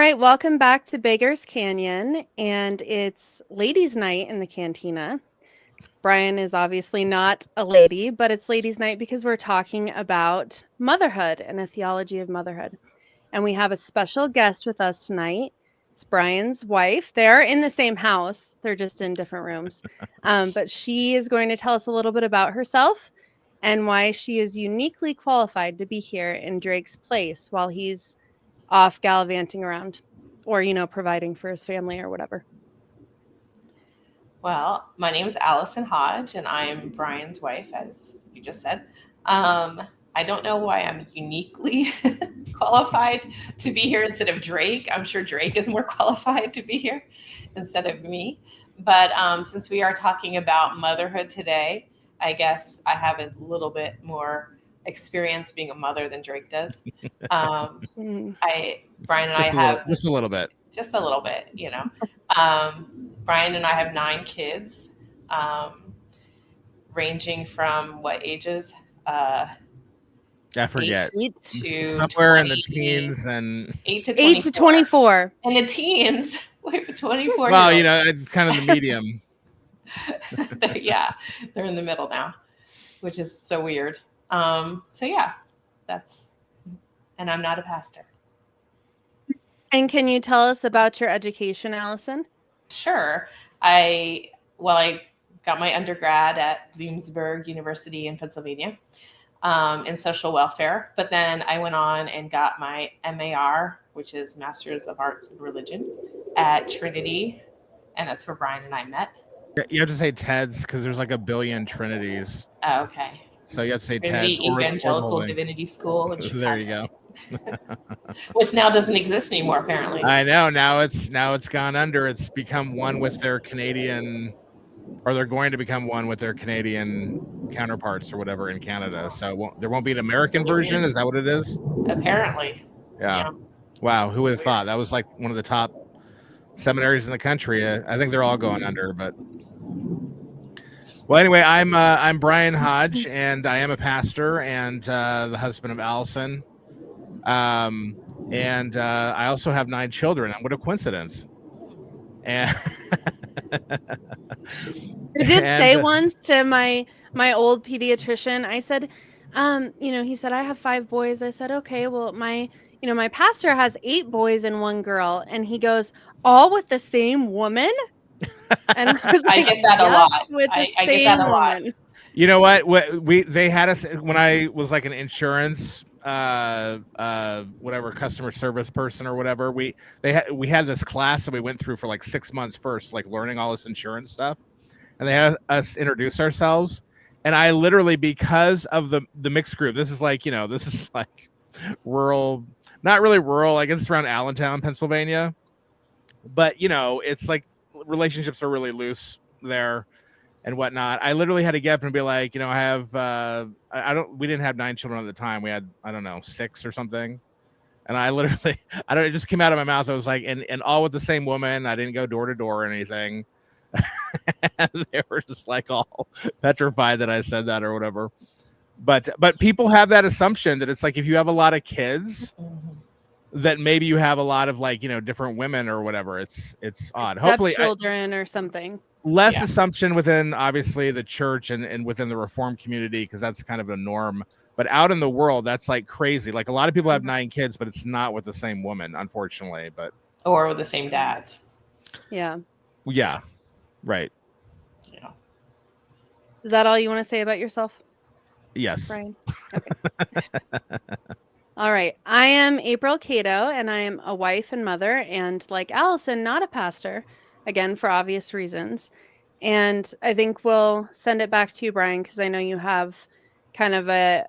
right, welcome back to Beggars Canyon, and it's ladies' night in the cantina. Brian is obviously not a lady, but it's ladies' night because we're talking about motherhood and a theology of motherhood. And we have a special guest with us tonight. It's Brian's wife. They're in the same house, they're just in different rooms. But she is going to tell us a little bit about herself and why she is uniquely qualified to be here in Drake's place while he's off gallivanting around or, providing for his family or whatever. Well, my name is Allison Hodge, and I'm Brian's wife, as you just said. I don't know why I'm uniquely qualified to be here instead of Drake. I'm sure Drake is more qualified to be here instead of me. But since we are talking about motherhood today, I guess I have a little bit more experience being a mother than Drake does. Brian and I have just a little bit. Just a little bit, Brian and I have 9 kids, ranging from what ages? I forget. 8 to somewhere 20, in the teens and 8 to 24. 8 to 24. In the teens. Wait for 24. Well, it's kind of the medium. Yeah, they're in the middle now, which is so weird. So yeah, and I'm not a pastor. And can you tell us about your education, Allison? Sure. I got my undergrad at Bloomsburg University in Pennsylvania in social welfare, but then I went on and got my MAR, which is Master's of Arts in Religion, at Trinity, and that's where Brian and I met. You have to say TEDS because there's like a billion Trinities. Oh, okay. So you have to say Trinity TEDS. Evangelical Divinity School. There you go. Which now doesn't exist anymore, apparently. I know. Now it's gone under. It's become one with their Canadian, or they're going to become one with their Canadian counterparts or whatever in Canada. So there won't be an American version. Is that what it is? Apparently. Yeah. Wow. Who would have thought? That was like one of the top seminaries in the country. I think they're all going under, but. Well, anyway, I'm Brian Hodge, and I am a pastor and the husband of Allison. And I also have 9 children. What a coincidence. And I did say once to my old pediatrician, I said, he said, I have 5 boys. I said, okay, well, my pastor has 8 boys and 1 girl. And he goes, all with the same woman? And I get that a lot. I get that a lot. You know what? They had us when I was like an insurance whatever customer service person or whatever. We had this class that we went through for like 6 months first, like learning all this insurance stuff, and they had us introduce ourselves. And I literally, because of the mixed group, this is like rural, not really rural. I guess it's around Allentown, Pennsylvania, but it's like relationships are really loose there and whatnot. I literally had to get up and be like, I have, we didn't have 9 children at the time. We had, 6 or something. And I literally, it just came out of my mouth. I was like, and all with the same woman. I didn't go door to door or anything. They were just like all petrified that I said that or whatever. But people have that assumption that it's like, if you have a lot of kids, that maybe you have a lot of like, different women or whatever. It's odd. Hopefully children or something. Less assumption within obviously the church and within the Reformed community, because that's kind of a norm. But out in the world, that's like crazy. Like a lot of people have 9 kids, but it's not with the same woman, unfortunately. Or with the same dads. Yeah. Yeah. Right. Yeah. Is that all you want to say about yourself? Yes. Brian? Okay. All right. I am April Cato, and I am a wife and mother, and like Allison, not a pastor, again, for obvious reasons. And I think we'll send it back to you, Brian, because I know you have kind of a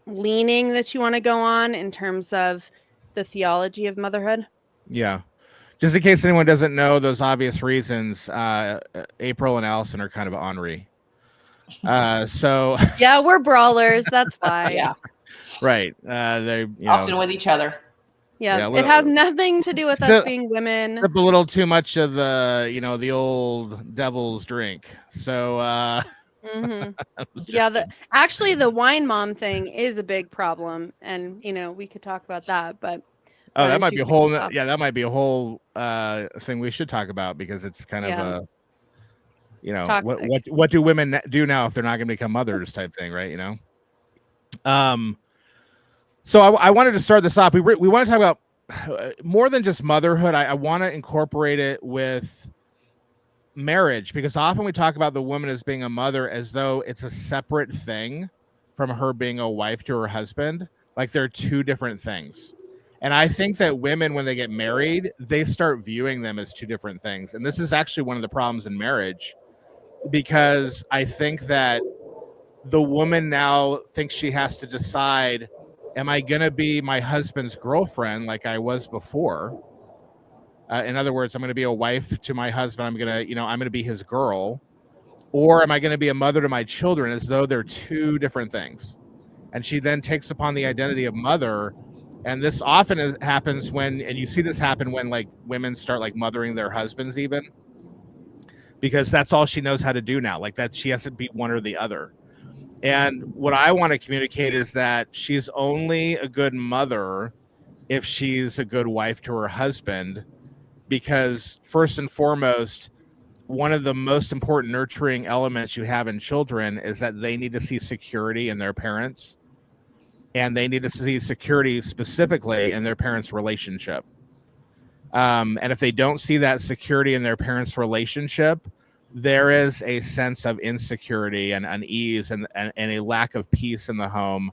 leaning that you want to go on in terms of the theology of motherhood. Yeah. Just in case anyone doesn't know those obvious reasons, April and Allison are kind of ornery. So yeah, we're brawlers. That's why. Yeah. Right. They often with each other. Yeah, it has nothing to do with us being women. A little too much of the, the old devil's drink. So, yeah, actually the wine mom thing is a big problem, and we could talk about that. But Oh, that Why might don't be a you kick whole. us off? Yeah, that might be a whole thing we should talk about because it's kind of Yeah, a toxic. what do women do now if they're not going to become mothers type thing, right? Um. So I wanted to start this off. We want to talk about more than just motherhood. I want to incorporate it with marriage because often we talk about the woman as being a mother as though it's a separate thing from her being a wife to her husband, like they're two different things. And I think that women, when they get married, they start viewing them as two different things. And this is actually one of the problems in marriage because I think that the woman now thinks she has to decide, am I going to be my husband's girlfriend like I was before? In other words, I'm going to be a wife to my husband. I'm going to be his girl. Or am I going to be a mother to my children as though they're two different things? And she then takes upon the identity of mother. And this often happens and you see this happen when like women start like mothering their husbands, even because that's all she knows how to do now. Like that, she has to be one or the other. And what I want to communicate is that she's only a good mother if she's a good wife to her husband, because first and foremost, one of the most important nurturing elements you have in children is that they need to see security in their parents, and they need to see security specifically in their parents' relationship. And if they don't see that security in their parents' relationship, there is a sense of insecurity and unease and a lack of peace in the home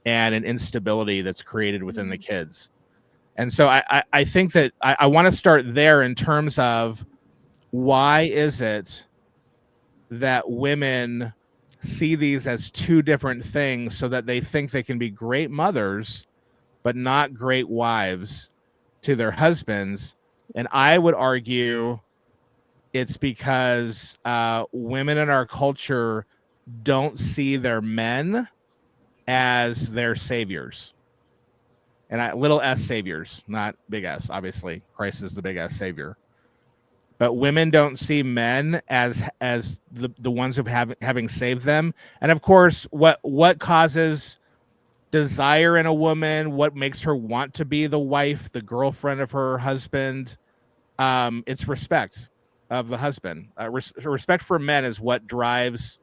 and an instability that's created within the kids. And so I think that I want to start there in terms of why is it that women see these as two different things so that they think they can be great mothers but not great wives to their husbands. And I would argue it's because women in our culture don't see their men as their saviors. And little s saviors, not big S. Obviously, Christ is the big S savior. But women don't see men as the ones who having saved them. And of course, what causes desire in a woman, what makes her want to be the wife, the girlfriend of her husband, it's respect of the husband. Respect for men is what drives,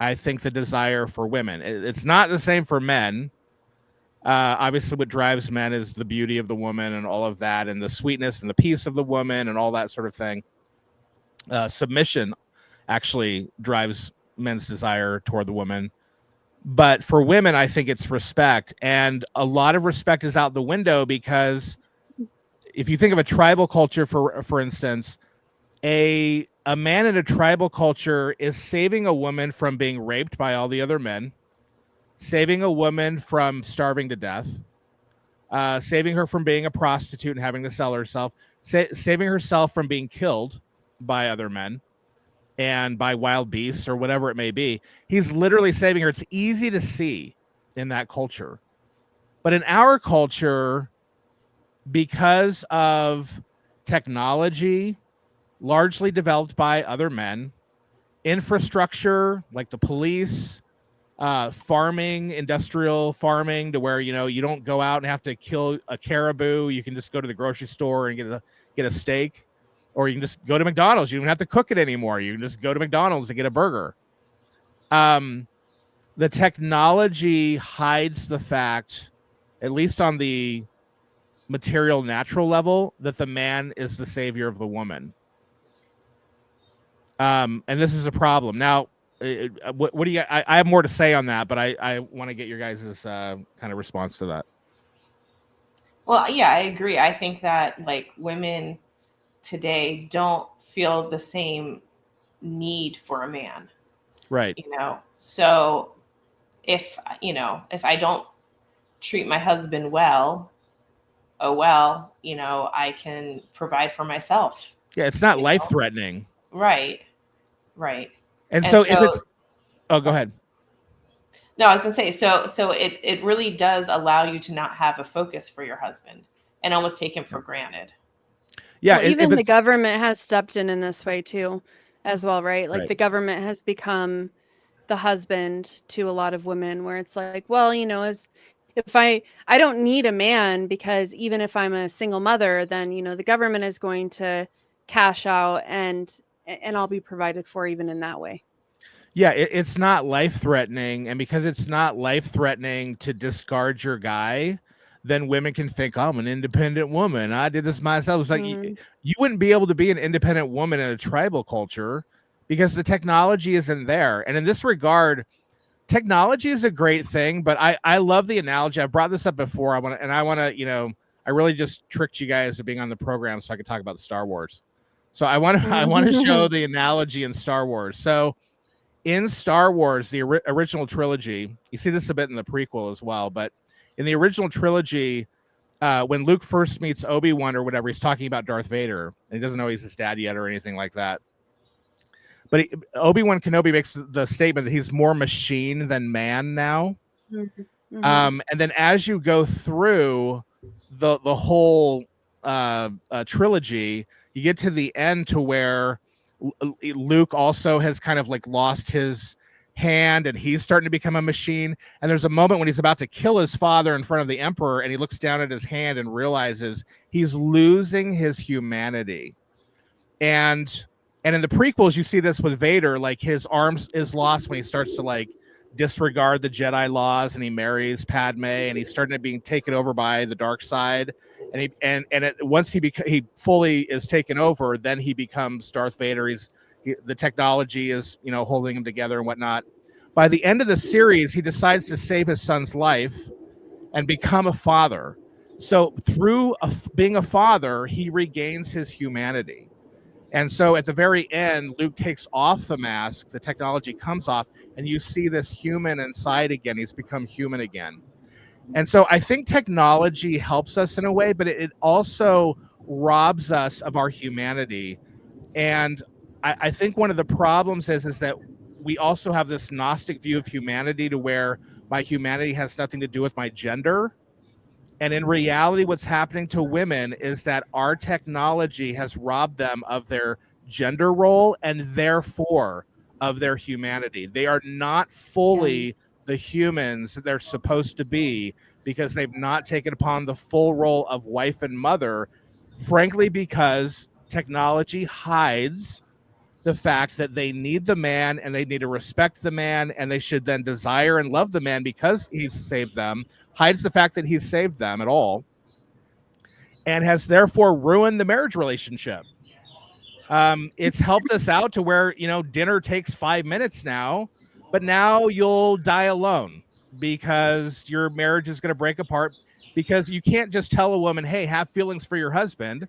I think, the desire for women. It's not the same for men. Obviously, what drives men is the beauty of the woman and all of that, and the sweetness and the peace of the woman and all that sort of thing. Submission actually drives men's desire toward the woman. But for women, I think it's respect. And a lot of respect is out the window because if you think of a tribal culture, for instance, a man in a tribal culture is saving a woman from being raped by all the other men, saving a woman from starving to death, saving her from being a prostitute and having to sell herself, saving herself from being killed by other men and by wild beasts or whatever it may be. He's literally saving her. It's easy to see in that culture. But in our culture, because of technology largely developed by other men, infrastructure like the police, farming, industrial farming, to where you don't go out and have to kill a caribou. You can just go to the grocery store and get a steak, or you can just go to McDonald's. You don't have to cook it anymore. You can just go to McDonald's and get a burger. The technology hides the fact, at least on the material natural level, that the man is the savior of the woman. And this is a problem. Now, what do you? I have more to say on that, but I want to get your guys' kind of response to that. Well, yeah, I agree. I think that like women today don't feel the same need for a man, Right. So if I don't treat my husband well, oh well, I can provide for myself. Yeah, it's not you life know? threatening. Right. Right. And And so if so it's go ahead. no, I was gonna say, so it really does allow you to not have a focus for your husband and almost take him for granted. Yeah, Well, if even the it's government has stepped in this way too, as well, right? Like right. the government has become the husband to a lot of women, where it's like, well, as If I don't need a man, because even if I'm a single mother, then, the government is going to cash out, and I'll be provided for even in that way. Yeah, it's not life threatening, and because it's not life threatening to discard your guy, then women can think, I'm an independent woman. I did this myself. It's like Mm, you wouldn't be able to be an independent woman in a tribal culture because the technology isn't there. And in this regard, technology is a great thing, but I love the analogy. I brought this up before. I want to, I really just tricked you guys into being on the program so I could talk about Star Wars. So I want to I want to show mm. the analogy in Star Wars. So in Star Wars, the original trilogy, you see this a bit in the prequel as well, but in the original trilogy, when Luke first meets Obi-Wan or whatever, he's talking about Darth Vader, and he doesn't know he's his dad yet or anything like that. But Obi-Wan Kenobi makes the statement that he's more machine than man now. Mhm, mhm. And then as you go through the whole trilogy, you get to the end to where Luke also has kind of like lost his hand and he's starting to become a machine. And there's a moment when he's about to kill his father in front of the Emperor, and he looks down at his hand and realizes he's losing his humanity. And in the prequels, you see this with Vader, like his arms is lost when he starts to like disregard the Jedi laws, and he marries Padme, and he's starting to being taken over by the dark side. Once he fully is taken over, then he becomes Darth Vader. The technology is holding him together and whatnot. By the end of the series, he decides to save his son's life and become a father. So through being a father, he regains his humanity. And so at the very end, Luke takes off the mask, the technology comes off, and you see this human inside again. He's become human again. And so I think technology helps us in a way, but it also robs us of our humanity. And I think one of the problems is that we also have this Gnostic view of humanity to where my humanity has nothing to do with my gender. And in reality, what's happening to women is that our technology has robbed them of their gender role and therefore of their humanity. They are not Yeah. fully the humans that they're supposed to be because they've not taken upon the full role of wife and mother, frankly, because technology hides the fact that they need the man and they need to respect the man and they should then desire and love the man because he's saved them, hides the fact that he's saved them at all, and has therefore ruined the marriage relationship. It's helped us out to where, dinner takes 5 minutes now, but now you'll die alone because your marriage is going to break apart because you can't just tell a woman, hey, have feelings for your husband.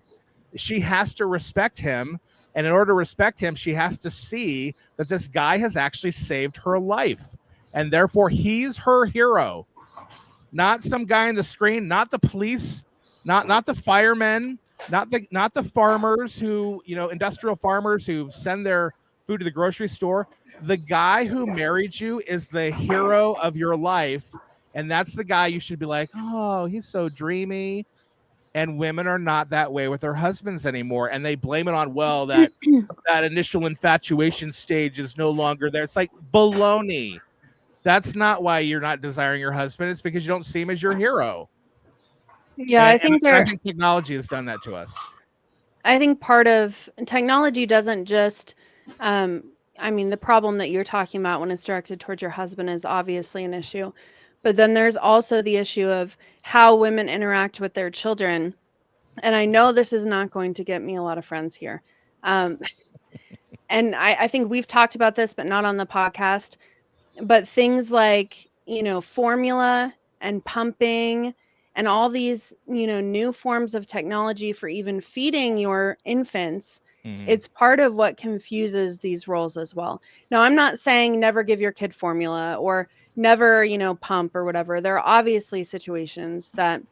She has to respect him. And in order to respect him, she has to see that this guy has actually saved her life. And therefore, he's her hero, not some guy on the screen, not the police, not the firemen, not the farmers who, industrial farmers who send their food to the grocery store. The guy who married you is the hero of your life. And that's the guy you should be like, oh, he's so dreamy. And women are not that way with their husbands anymore, and they blame it on, well, that initial infatuation stage is no longer there. It's like baloney. That's not why you're not desiring your husband. It's because you don't see him as your hero. Yeah, And I think I think technology has done that to us. I think part of technology doesn't just, um, I mean, the problem that you're talking about when it's directed towards your husband is obviously an issue. But then there's also the issue of how women interact with their children. And I know this is not going to get me a lot of friends here. Um, and I think we've talked about this, but not on the podcast. But things like, formula and pumping and all these, new forms of technology for even feeding your infants, Mm-hmm. it's part of what confuses these roles as well. Now, I'm not saying never give your kid formula or never, pump or whatever. There are obviously situations that,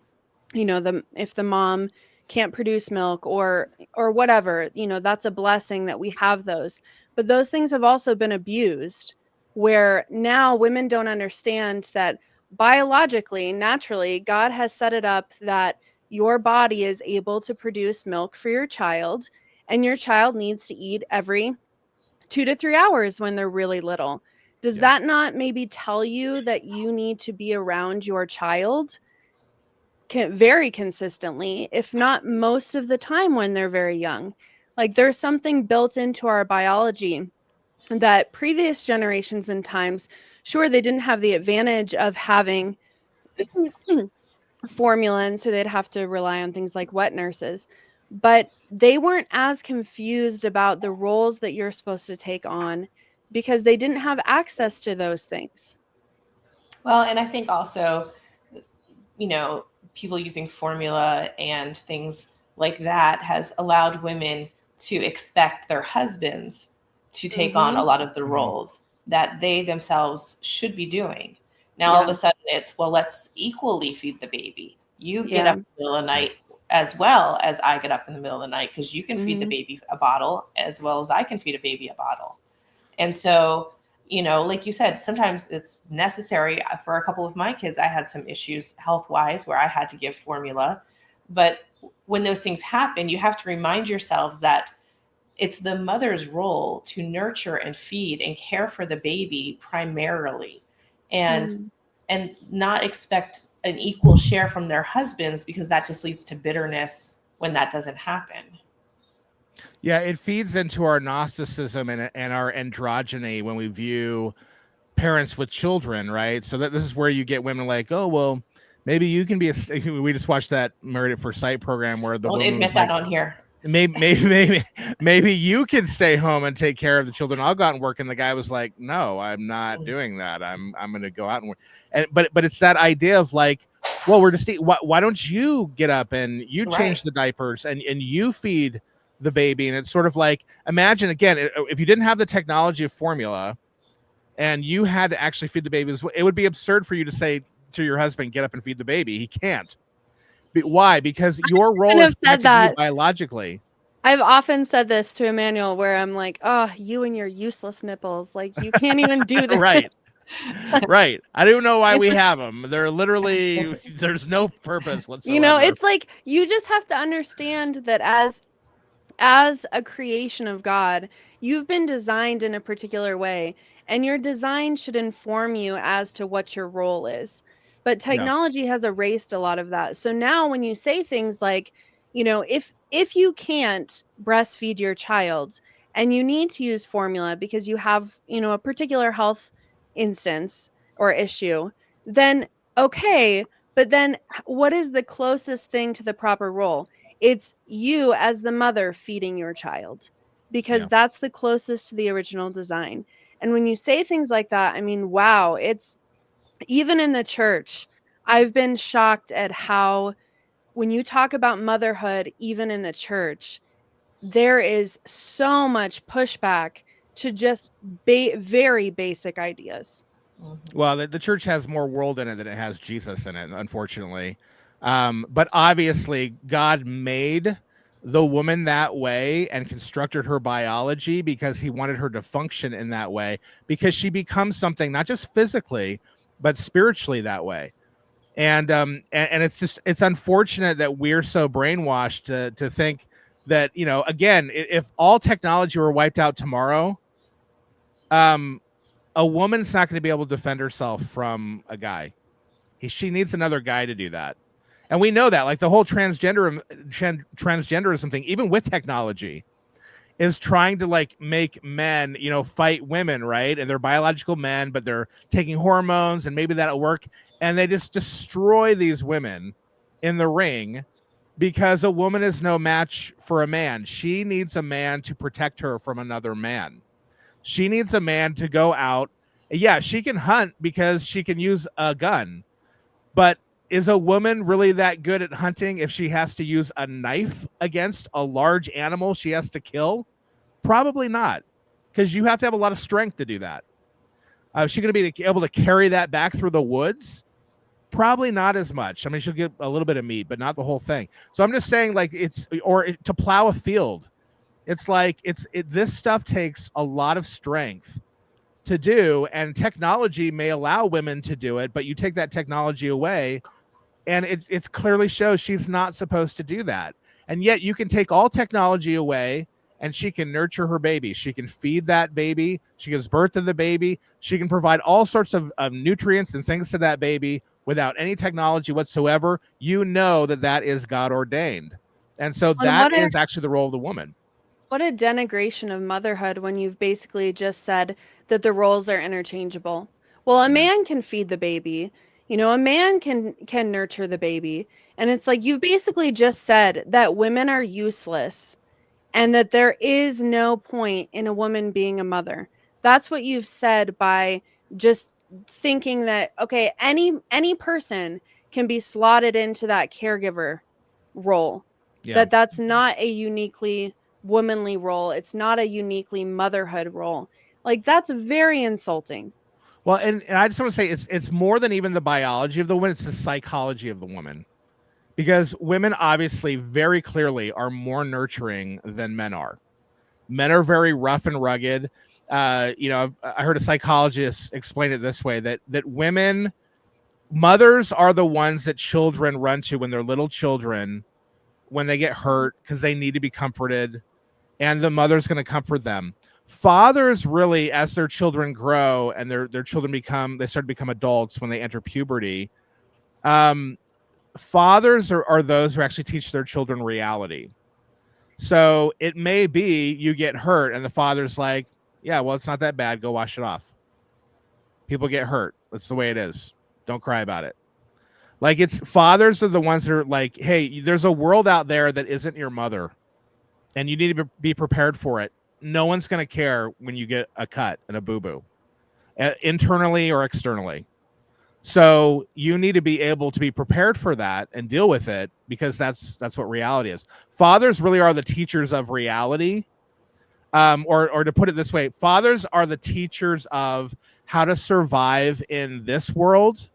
if the mom can't produce milk or whatever, that's a blessing that we have those. But those things have also been abused, where now women don't understand that biologically, naturally, God has set it up that your body is able to produce milk for your child, and your child needs to eat every 2 to 3 hours when they're really little. Does that not maybe tell you that you need to be around your child very consistently, if not most of the time when they're very young? Like there's something built into our biology that previous generations and times, sure, they didn't have the advantage of having formula, and so they'd have to rely on things like wet nurses. But they weren't as confused about the roles that you're supposed to take on because they didn't have access to those things. Well, and I think also, people using formula and things like that has allowed women to expect their husbands to take on a lot of the roles that they themselves should be doing. Now, all of a sudden, it's, well, let's equally feed the baby. You get up in the middle of the night as well as I get up in the middle of the night because you can feed the baby a bottle as well as I can feed a baby a bottle. And so, like you said, sometimes it's necessary. For a couple of my kids, I had some issues health-wise where I had to give formula. But when those things happen, you have to remind yourselves that it's the mother's role to nurture and feed and care for the baby primarily, and not expect an equal share from their husbands, because that just leads to bitterness when that doesn't happen. Yeah, it feeds into our Gnosticism and our androgyny when we view parents with children, right? So that this is where you get women like, oh, well, maybe you can be we just watched that Married at First Sight program where the woman was like, on here. Maybe you can stay home and take care of the children. I'll go out and work. And the guy was like, no, I'm not doing that. I'm going to go out and work. And but it's that idea of like, well, we're just why don't you get up and you change the diapers and you feed the baby? And it's sort of like, imagine again, if you didn't have the technology of formula and you had to actually feed the baby, it would be absurd for you to say to your husband, get up and feed the baby. He can't. Why? Because your role is connected to you biologically. I've often said this to Emmanuel where I'm like, oh, you and your useless nipples. Like, you can't even do this. Right. I don't know why we have them. They're literally, there's no purpose whatsoever. It's like, you just have to understand that as a creation of God, you've been designed in a particular way, and your design should inform you as to what your role is. But technology has erased a lot of that. So now when you say things like, if you can't breastfeed your child and you need to use formula because you have, a particular health instance or issue, then okay, but then what is the closest thing to the proper role? It's you as the mother feeding your child, because that's the closest to the original design. And when you say things like that, I mean, wow, it's even in the church. I've been shocked at how, when you talk about motherhood, even in the church, there is so much pushback to just very basic ideas. Well, the church has more world in it than it has Jesus in it, unfortunately. But obviously, God made the woman that way and constructed her biology because he wanted her to function in that way, because she becomes something not just physically, but spiritually that way. And it's unfortunate that we're so brainwashed to think that, again, if all technology were wiped out tomorrow, a woman's not going to be able to defend herself from a guy. She needs another guy to do that. And we know that, like the whole transgenderism thing, even with technology, is trying to like make men, fight women, right? And they're biological men, but they're taking hormones and maybe that'll work. And they just destroy these women in the ring because a woman is no match for a man. She needs a man to protect her from another man. She needs a man to go out. Yeah, she can hunt because she can use a gun. But is a woman really that good at hunting if she has to use a knife against a large animal she has to kill? Probably not, because you have to have a lot of strength to do that. Is she going to be able to carry that back through the woods? Probably not as much. I mean, she'll get a little bit of meat, but not the whole thing. So I'm just saying, like, to plow a field. It's like this stuff takes a lot of strength to do, and technology may allow women to do it, but you take that technology away, and it clearly shows she's not supposed to do that. And yet you can take all technology away and she can nurture her baby. She can feed that baby. She gives birth to the baby. She can provide all sorts of nutrients and things to that baby without any technology whatsoever. You know that is God ordained. And so And that is actually the role of the woman. what a denigration of motherhood when you've basically just said that the roles are interchangeable. Well, a Yeah. man can feed the baby. A man can nurture the baby. And it's like you've basically just said that women are useless and that there is no point in a woman being a mother. That's what you've said by just thinking that okay, any person can be slotted into that caregiver role. Yeah. That's not a uniquely womanly role. It's not a uniquely motherhood role. Like that's very insulting. Well, and I just want to say it's more than even the biology of the woman, it's the psychology of the woman. Because women obviously very clearly are more nurturing than men are. Men are very rough and rugged. I heard a psychologist explain it this way, that mothers are the ones that children run to when they're little children, when they get hurt because they need to be comforted, and the mother's going to comfort them. Fathers really, as their children grow and their children they start to become adults when they enter puberty. Fathers are those who actually teach their children reality. So it may be you get hurt and the father's like, yeah, well, it's not that bad. Go wash it off. People get hurt. That's the way it is. Don't cry about it. Like, it's fathers are the ones that are like, hey, there's a world out there that isn't your mother and you need to be prepared for it. No one's going to care when you get a cut and a boo-boo, internally or externally. So you need to be able to be prepared for that and deal with it, because that's what reality is. Fathers really are the teachers of reality. Or to put it this way, fathers are the teachers of how to survive in this world.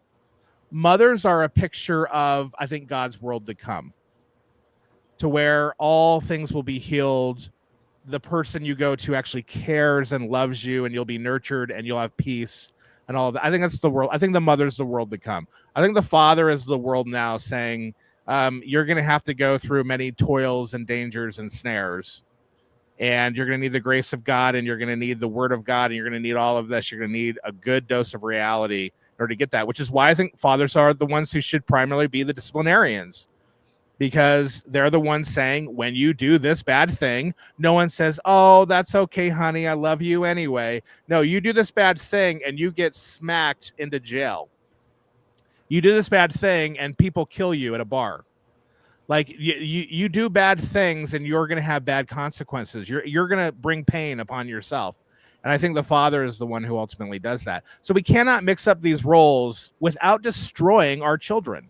Mothers are a picture of, I think, God's world to come, to where all things will be healed. The person you go to actually cares and loves you, and you'll be nurtured and you'll have peace and all of that. I think that's the world. I think the mother's the world to come. I think the father is the world now, saying, you're going to have to go through many toils and dangers and snares, and you're going to need the grace of God, and you're going to need the word of God, and you're going to need all of this. You're going to need a good dose of reality in order to get that, which is why I think fathers are the ones who should primarily be the disciplinarians, because they're the ones saying, when you do this bad thing, no one says, oh, that's okay, honey, I love you anyway. No, you do this bad thing and you get smacked into jail. You do this bad thing and people kill you at a bar. Like, you do bad things and you're going to have bad consequences. You're going to bring pain upon yourself. And I think the father is the one who ultimately does that. So we cannot mix up these roles without destroying our children.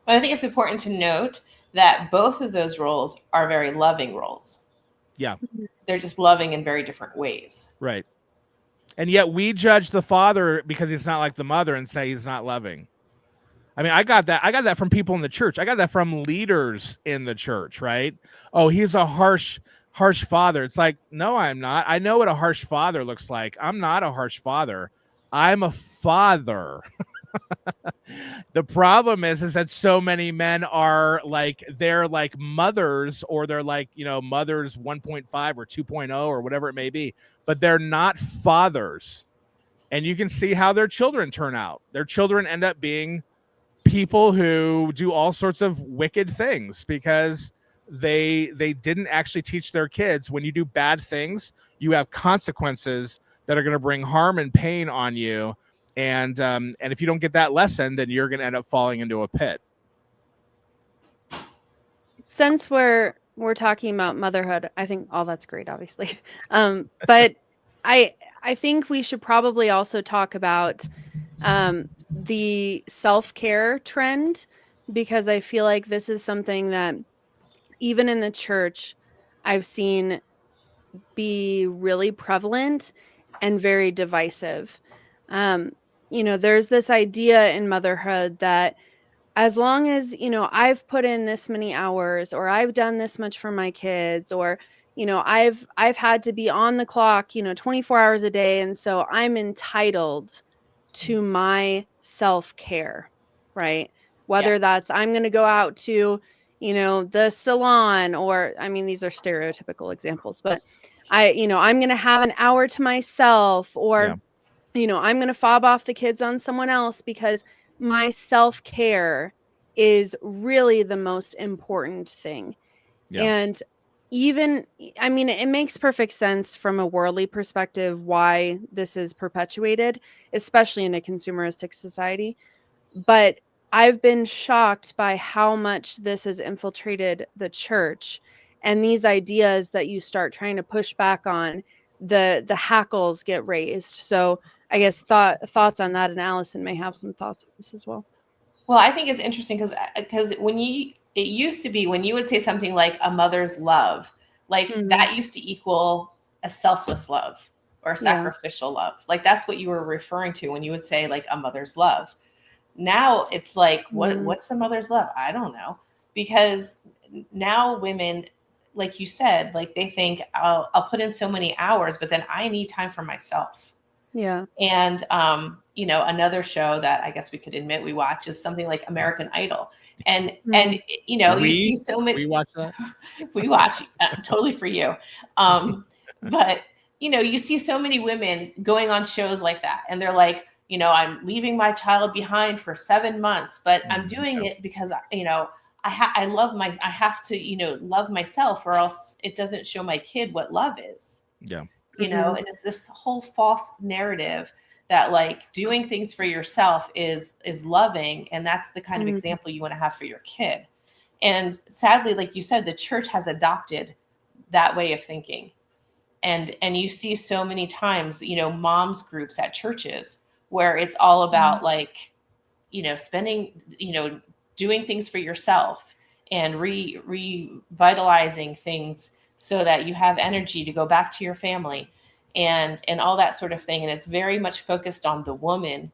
But I think it's important to note that both of those roles are very loving roles. Yeah. They're just loving in very different ways. Right. And yet we judge the father because he's not like the mother and say he's not loving. I mean, I got that from people in the church. I got that from leaders in the church, right? Oh, he's a harsh father. It's like, no, I'm not. I know what a harsh father looks like. I'm not a harsh father. I'm a father. The problem is that so many men are like, they're like mothers, or they're like, mothers 1.5 or 2.0 or whatever it may be, but they're not fathers. And you can see how their children turn out. Their children end up being people who do all sorts of wicked things because they didn't actually teach their kids, when you do bad things, you have consequences that are going to bring harm and pain on you. And if you don't get that lesson, then you're going to end up falling into a pit. Since we're talking about motherhood, I think all that's great, obviously. But I think we should probably also talk about the self-care trend, because I feel like this is something that even in the church I've seen be really prevalent and very divisive. There's this idea in motherhood that as long as, I've put in this many hours, or I've done this much for my kids, or, I've had to be on the clock, 24 hours a day. And so I'm entitled to my self-care, right? Whether that's I'm going to go out to, the salon, or I mean, these are stereotypical examples, but I'm going to have an hour to myself, or, Yeah. I'm going to fob off the kids on someone else because my self-care is really the most important thing. Yeah. And even, I mean, it makes perfect sense from a worldly perspective why this is perpetuated, especially in a consumeristic society. But I've been shocked by how much this has infiltrated the church, and these ideas that you start trying to push back on, the hackles get raised. So I guess thoughts on that, and Allison may have some thoughts on this as well. Well, I think it's interesting because it used to be when you would say something like a mother's love, like Mhm. that used to equal a selfless love or Yeah. sacrificial love. Like that's what you were referring to when you would say like a mother's love. Now it's like Mhm. what's a mother's love? I don't know, because now women, like you said, like they think I'll put in so many hours, but then I need time for myself. Yeah. And another show that I guess we could admit we watch is something like American Idol. And Mhm. you see so many. We watch that. We watch totally for you. But you see so many women going on shows like that, and they're like, I'm leaving my child behind for 7 months, but I'm doing Yeah. it because I love I have to love myself, or else it doesn't show my kid what love is. Yeah. Mhm. And it's this whole false narrative that like doing things for yourself is loving, and that's the kind of Mhm. example you want to have for your kid. And sadly, like you said, the church has adopted that way of thinking. And you see so many times, moms groups at churches where it's all Mhm. about like, spending, doing things for yourself and revitalizing things so that you have energy to go back to your family and all that sort of thing. And it's very much focused on the woman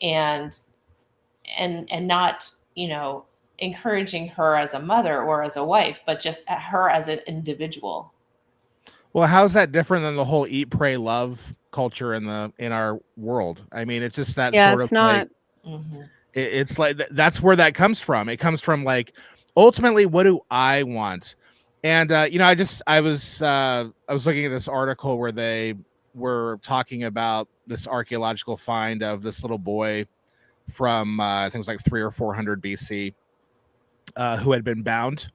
and and not encouraging her as a mother or as a wife, but just her as an individual. Well, how's that different than the whole eat, pray, love culture in our world? I mean, it's just that Yeah, sort of it's like not. Mm-hmm. it's like that's where that comes from. It comes from like ultimately, what do I want? And I was looking at this article where they were talking about this archaeological find of this little boy from I think it was like 300 or 400 BC, who had been bound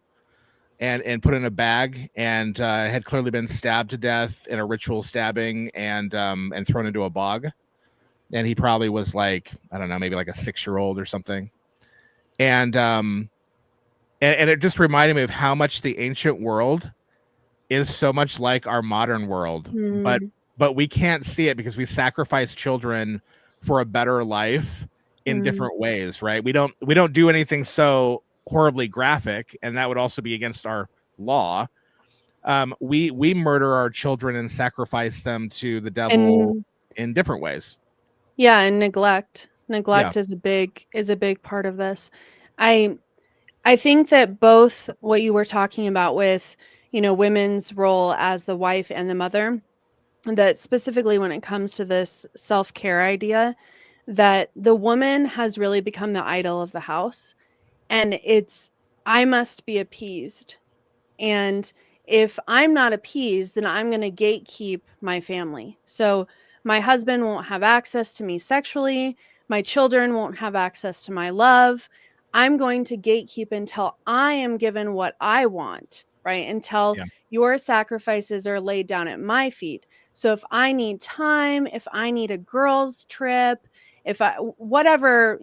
and put in a bag and had clearly been stabbed to death in a ritual stabbing and thrown into a bog. And he probably was like, I don't know, maybe like a 6-year-old or something. And and it just reminded me of how much the ancient world is so much like our modern world, but Mhm. we can't see it because we sacrifice children for a better life in Mhm. different ways, right? We don't do anything so horribly graphic, and that would also be against our law. We murder our children and sacrifice them to the devil And in different ways. yeah, and neglect. Yeah. Neglect is a big part of this. I I think that both what you were talking about with, women's role as the wife and the mother, that specifically when it comes to this self-care idea, that the woman has really become the idol of the house, and it's I must be appeased. And if I'm not appeased, then I'm going to gatekeep my family. So my husband won't have access to me sexually. My children won't have access to my love. I'm going to gatekeep until I am given what I want, right? Until Yeah. your sacrifices are laid down at my feet. So if I need time, if I need a girls' trip, if I, whatever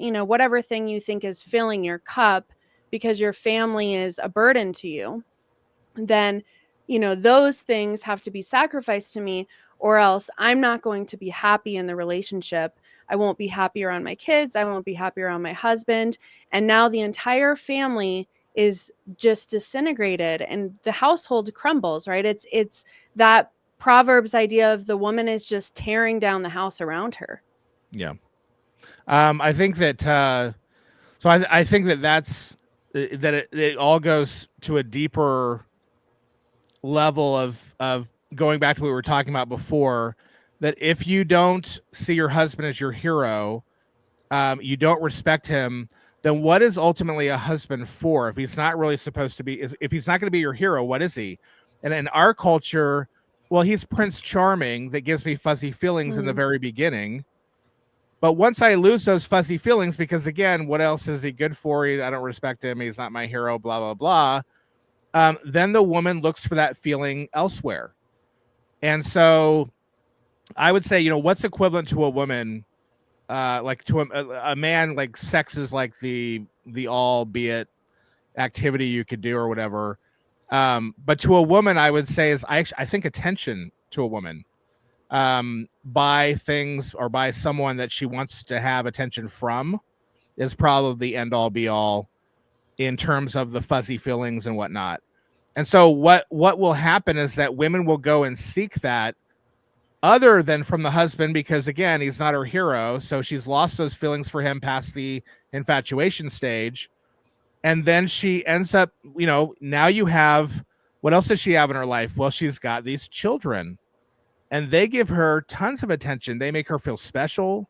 thing you think is filling your cup because your family is a burden to you, then those things have to be sacrificed to me, or else I'm not going to be happy in the relationship. I won't be happy around my kids, I won't be happy around my husband, and now the entire family is just disintegrated and the household crumbles, right? It's that proverbs idea of the woman is just tearing down the house around her. Yeah. I think that I think that that's that it all goes to a deeper level of going back to what we were talking about before, that if you don't see your husband as your hero, you don't respect him, then what is ultimately a husband for? If he's not really supposed to be, if he's not going to be your hero, what is he? And in our culture, well, he's Prince Charming that gives me fuzzy feelings in the very beginning. But once I lose those fuzzy feelings, because again, what else is he good for? I don't respect him. He's not my hero, blah, blah, blah. Then the woman looks for that feeling elsewhere. And so I would say, what's equivalent to a woman, like to a man, like sex is like the albeit activity you could do or whatever. But to a woman, I would say is I think attention to a woman by things or by someone that she wants to have attention from is probably the end all be all in terms of the fuzzy feelings and whatnot. And so what will happen is that women will go and seek that other than from the husband, because again, he's not her hero. So she's lost those feelings for him past the infatuation stage. And then she ends up, now you have, what else does she have in her life? Well, she's got these children and they give her tons of attention. They make her feel special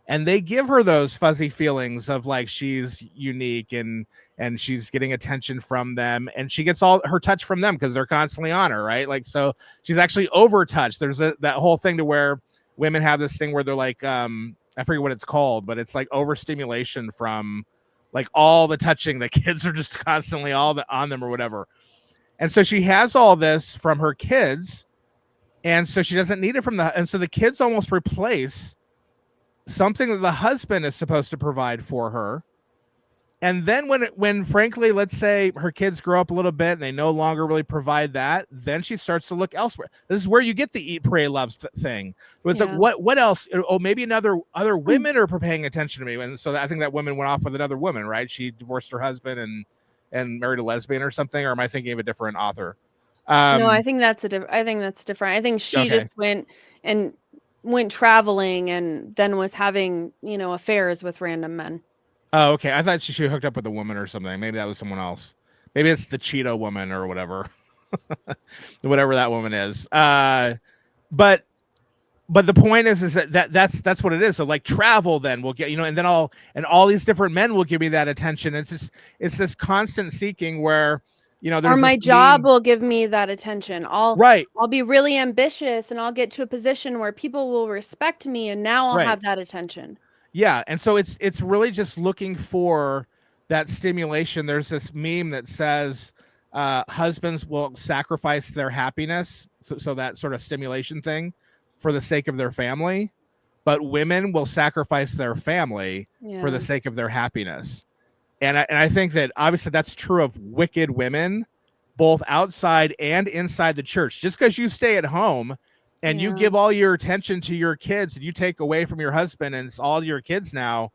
and they give her those fuzzy feelings of like she's unique and she's getting attention from them and she gets all her touch from them because they're constantly on her, right? Like, so she's actually over touched. There's that whole thing to where women have this thing where they're like, I forget what it's called, but it's like overstimulation from like all the touching. The kids are just constantly on them or whatever. And so she has all this from her kids. And so she doesn't need it and so the kids almost replace something that the husband is supposed to provide for her. And then when frankly, let's say her kids grow up a little bit and they no longer really provide that, then she starts to look elsewhere. This is where you get the eat, pray, love thing. It's like, what else? Oh, maybe other women are paying attention to me. And so I think that woman went off with another woman, right? She divorced her husband and married a lesbian or something. Or am I thinking of a different author? No, I think that's different. I think she just went traveling and then was having, affairs with random men. Oh, okay. I thought she hooked up with a woman or something. Maybe that was someone else. Maybe it's the Cheeto woman or whatever, whatever that woman is. But the point is that's what it is. So like travel, then we'll get, and then all these different men will give me that attention. It's this constant seeking where, there's or my job will give me that attention. I'll be really ambitious and I'll get to a position where people will respect me and now I'll have that attention. Yeah. And so it's really just looking for that stimulation. There's this meme that says husbands will sacrifice their happiness. So that sort of stimulation thing for the sake of their family, but women will sacrifice their family for the sake of their happiness. And I think that obviously that's true of wicked women, both outside and inside the church. Just because you stay at home and you give all your attention to your kids and you take away from your husband and it's all your kids now,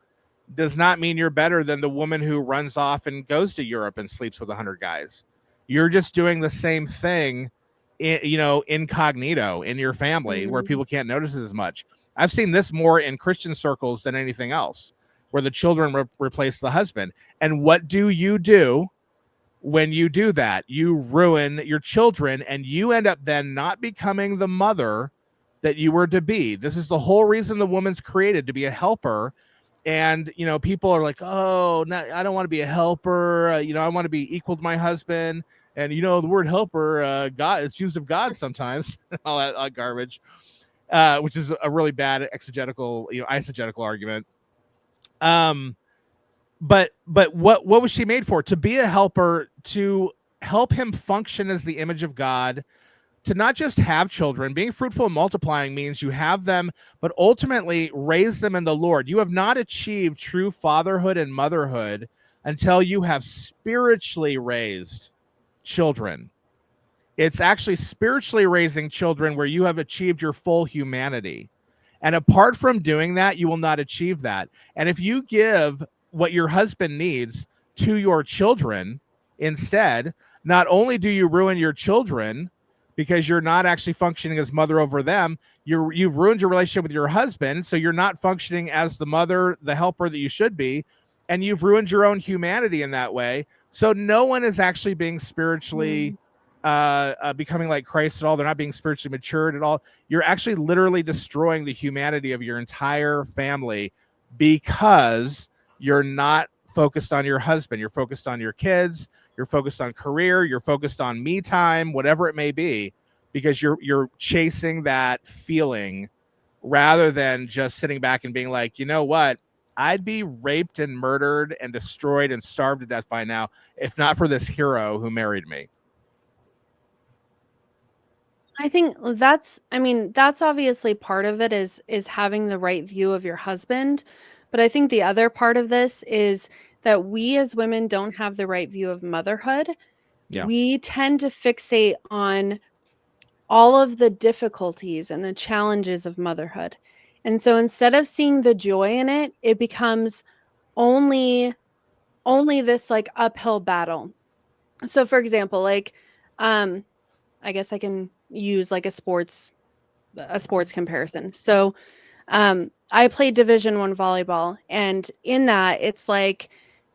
does not mean you're better than the woman who runs off and goes to Europe and sleeps with 100 guys. You're just doing the same thing, incognito in your family where people can't notice it as much. I've seen this more in Christian circles than anything else, where the children replace the husband. And what do when you do that? You ruin your children and you end up then not becoming the mother that you were to be. This is the whole reason the woman's created, to be a helper. And, people are like, oh, no, I don't want to be a helper. I want to be equal to my husband. And, the word helper, God, it's used of God sometimes, all that garbage, which is a really bad exegetical, eisegetical argument. But what was she made for? To be a helper, to help him function as the image of God, to not just have children. Being fruitful and multiplying means you have them, but ultimately raise them in the Lord. You have not achieved true fatherhood and motherhood until you have spiritually raised children. It's actually spiritually raising children where you have achieved your full humanity. And apart from doing that, you will not achieve that. And if you give what your husband needs to your children instead, not only do you ruin your children because you're not actually functioning as mother over them, you've ruined your relationship with your husband, so you're not functioning as the mother, the helper that you should be, and you've ruined your own humanity in that way. So no one is actually being spiritually becoming like Christ at all. They're not being spiritually matured at all. You're actually literally destroying the humanity of your entire family because you're not focused on your husband, you're focused on your kids, you're focused on career, you're focused on me time, whatever it may be, because you're chasing that feeling rather than just sitting back and being like, you know what? I'd be raped and murdered and destroyed and starved to death by now if not for this hero who married me. I think that's I mean, that's obviously part of it is having the right view of your husband, but I think the other part of this is that we as women don't have the right view of motherhood. Yeah. We tend to fixate on all of the difficulties and the challenges of motherhood. And so instead of seeing the joy in it, it becomes only only this like uphill battle. So for example, like um I guess I can use like a sports comparison. So I played Division 1 volleyball, and in that it's like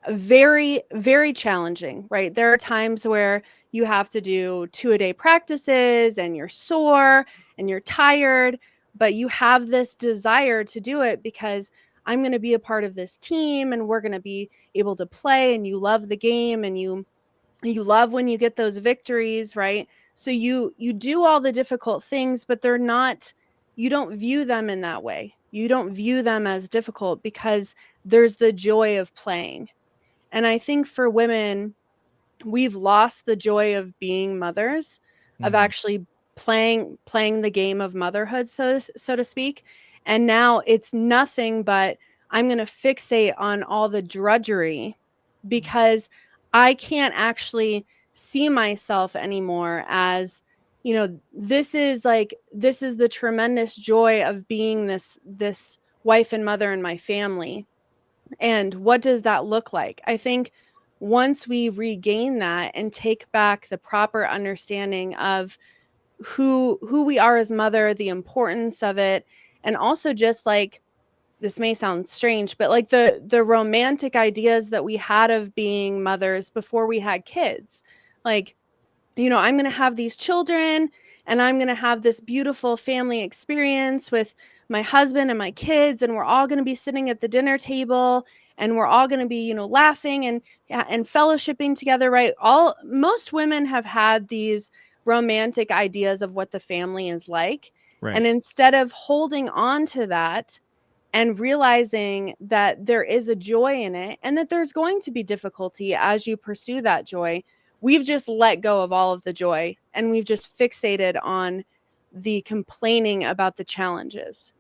very very challenging, right? There are times where you have to do 2-a-day practices and you're sore and you're tired, but you have this desire to do it because I'm going to be a part of this team and we're going to be able to play, and you love the game and you love when you get those victories, right? So you do all the difficult things, but they're not, you don't view them in that way. You don't view them as difficult because there's the joy of playing. And I think for women, we've lost the joy of being mothers, of Mm-hmm. actually playing the game of motherhood, so to speak. And now it's nothing but I'm going to fixate on all the drudgery because I can't actually see myself anymore as, this is the tremendous joy of being this wife and mother in my family. And what does that look like? I think once we regain that and take back the proper understanding of who we are as mother, the importance of it, and also just like, this may sound strange, but like the romantic ideas that we had of being mothers before we had kids. Like, I'm going to have these children and I'm going to have this beautiful family experience with my husband and my kids, and we're all going to be sitting at the dinner table and we're all going to be, laughing and yeah, and fellowshipping together, right? All most women have had these romantic ideas of what the family is like. Right. And instead of holding on to that and realizing that there is a joy in it and that there's going to be difficulty as you pursue that joy, we've just let go of all of the joy and we've just fixated on the complaining about the challenges.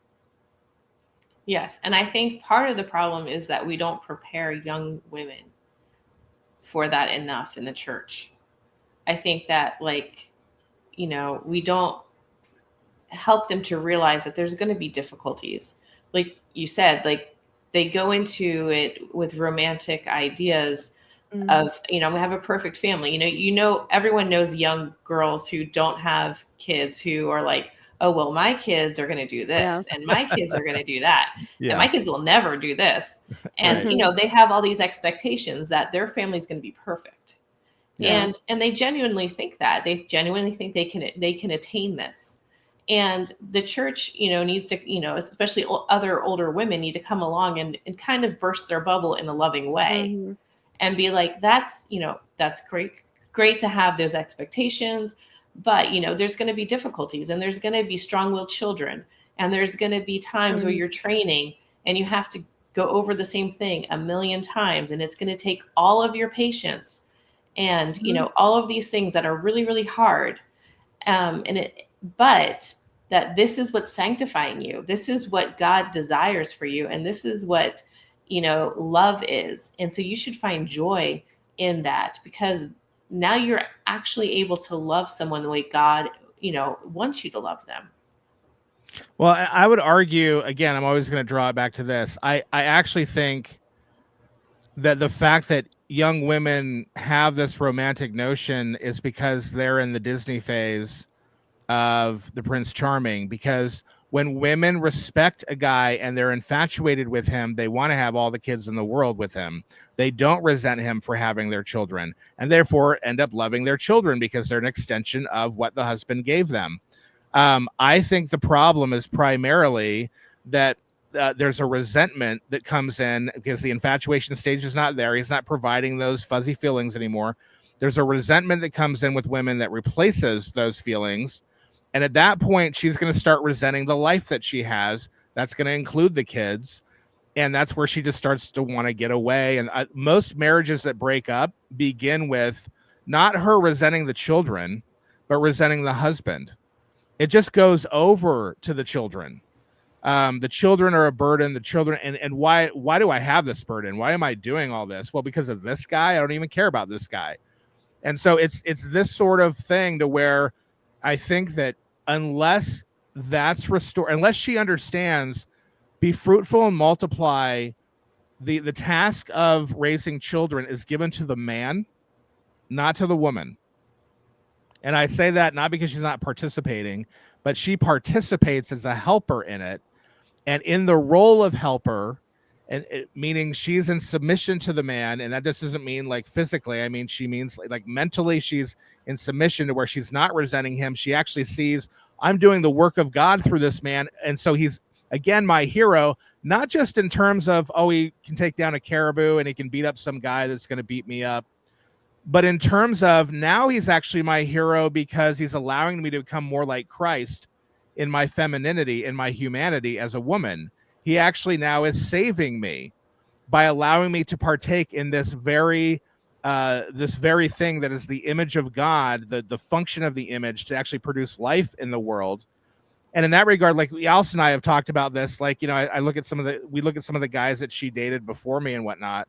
Yes. And I think part of the problem is that we don't prepare young women for that enough in the church. I think that, like, we don't help them to realize that there's going to be difficulties. Like you said, like they go into it with romantic ideas of, we have a perfect family. Everyone knows young girls who don't have kids who are like, oh, well, my kids are going to do this and my kids are going to do that. Yeah. And my kids will never do this. And, Right. they have all these expectations that their family is going to be perfect. Yeah. And they genuinely think that. They genuinely think they can attain this. And the church, needs to, especially other older women need to come along and kind of burst their bubble in a loving way. Mhm. And be like, that's great to have those expectations, but there's going to be difficulties and there's going to be strong-willed children and there's going to be times where Mhm. you're training and you have to go over the same thing a million times, and it's going to take all of your patience and all of these things that are really, really hard. But that this is what's sanctifying you. This is what God desires for you, and this is what love is. And so you should find joy in that, because now you're actually able to love someone the way God wants you to love them. Well, I would argue, again, I'm always going to draw it back to this. I actually think that the fact that young women have this romantic notion is because they're in the Disney phase of the Prince Charming. Because when women respect a guy and they're infatuated with him, they want to have all the kids in the world with him. They don't resent him for having their children, and therefore end up loving their children because they're an extension of what the husband gave them. I think the problem is primarily that there's a resentment that comes in because the infatuation stage is not there. He's not providing those fuzzy feelings anymore. There's a resentment that comes in with women that replaces those feelings. And at that point, she's going to start resenting the life that she has. That's going to include the kids. And that's where she just starts to want to get away. And most marriages that break up begin with not her resenting the children, but resenting the husband. It just goes over to the children. The children are a burden. The children, and why do I have this burden? Why am I doing all this? Well, because of this guy. I don't even care about this guy. And so it's this sort of thing to where I think that unless that's restored, unless she understands, be fruitful and multiply, the task of raising children is given to the man, not to the woman. And I say that not because she's not participating, but she participates as a helper in it. And in the role of helper, and meaning she's in submission to the man, and that just doesn't mean like physically. I mean, she means like mentally, she's in submission to where she's not resenting him. She actually sees, I'm doing the work of God through this man. And so he's, again, my hero, not just in terms of, oh, he can take down a caribou and he can beat up some guy that's going to beat me up, but in terms of now he's actually my hero because he's allowing me to become more like Christ in my femininity, in my humanity as a woman. He actually now is saving me by allowing me to partake in this very thing that is the image of God, the function of the image to actually produce life in the world. And in that regard, like Alice and I have talked about this, like, you know, I look at we look at some of the guys that she dated before me and whatnot.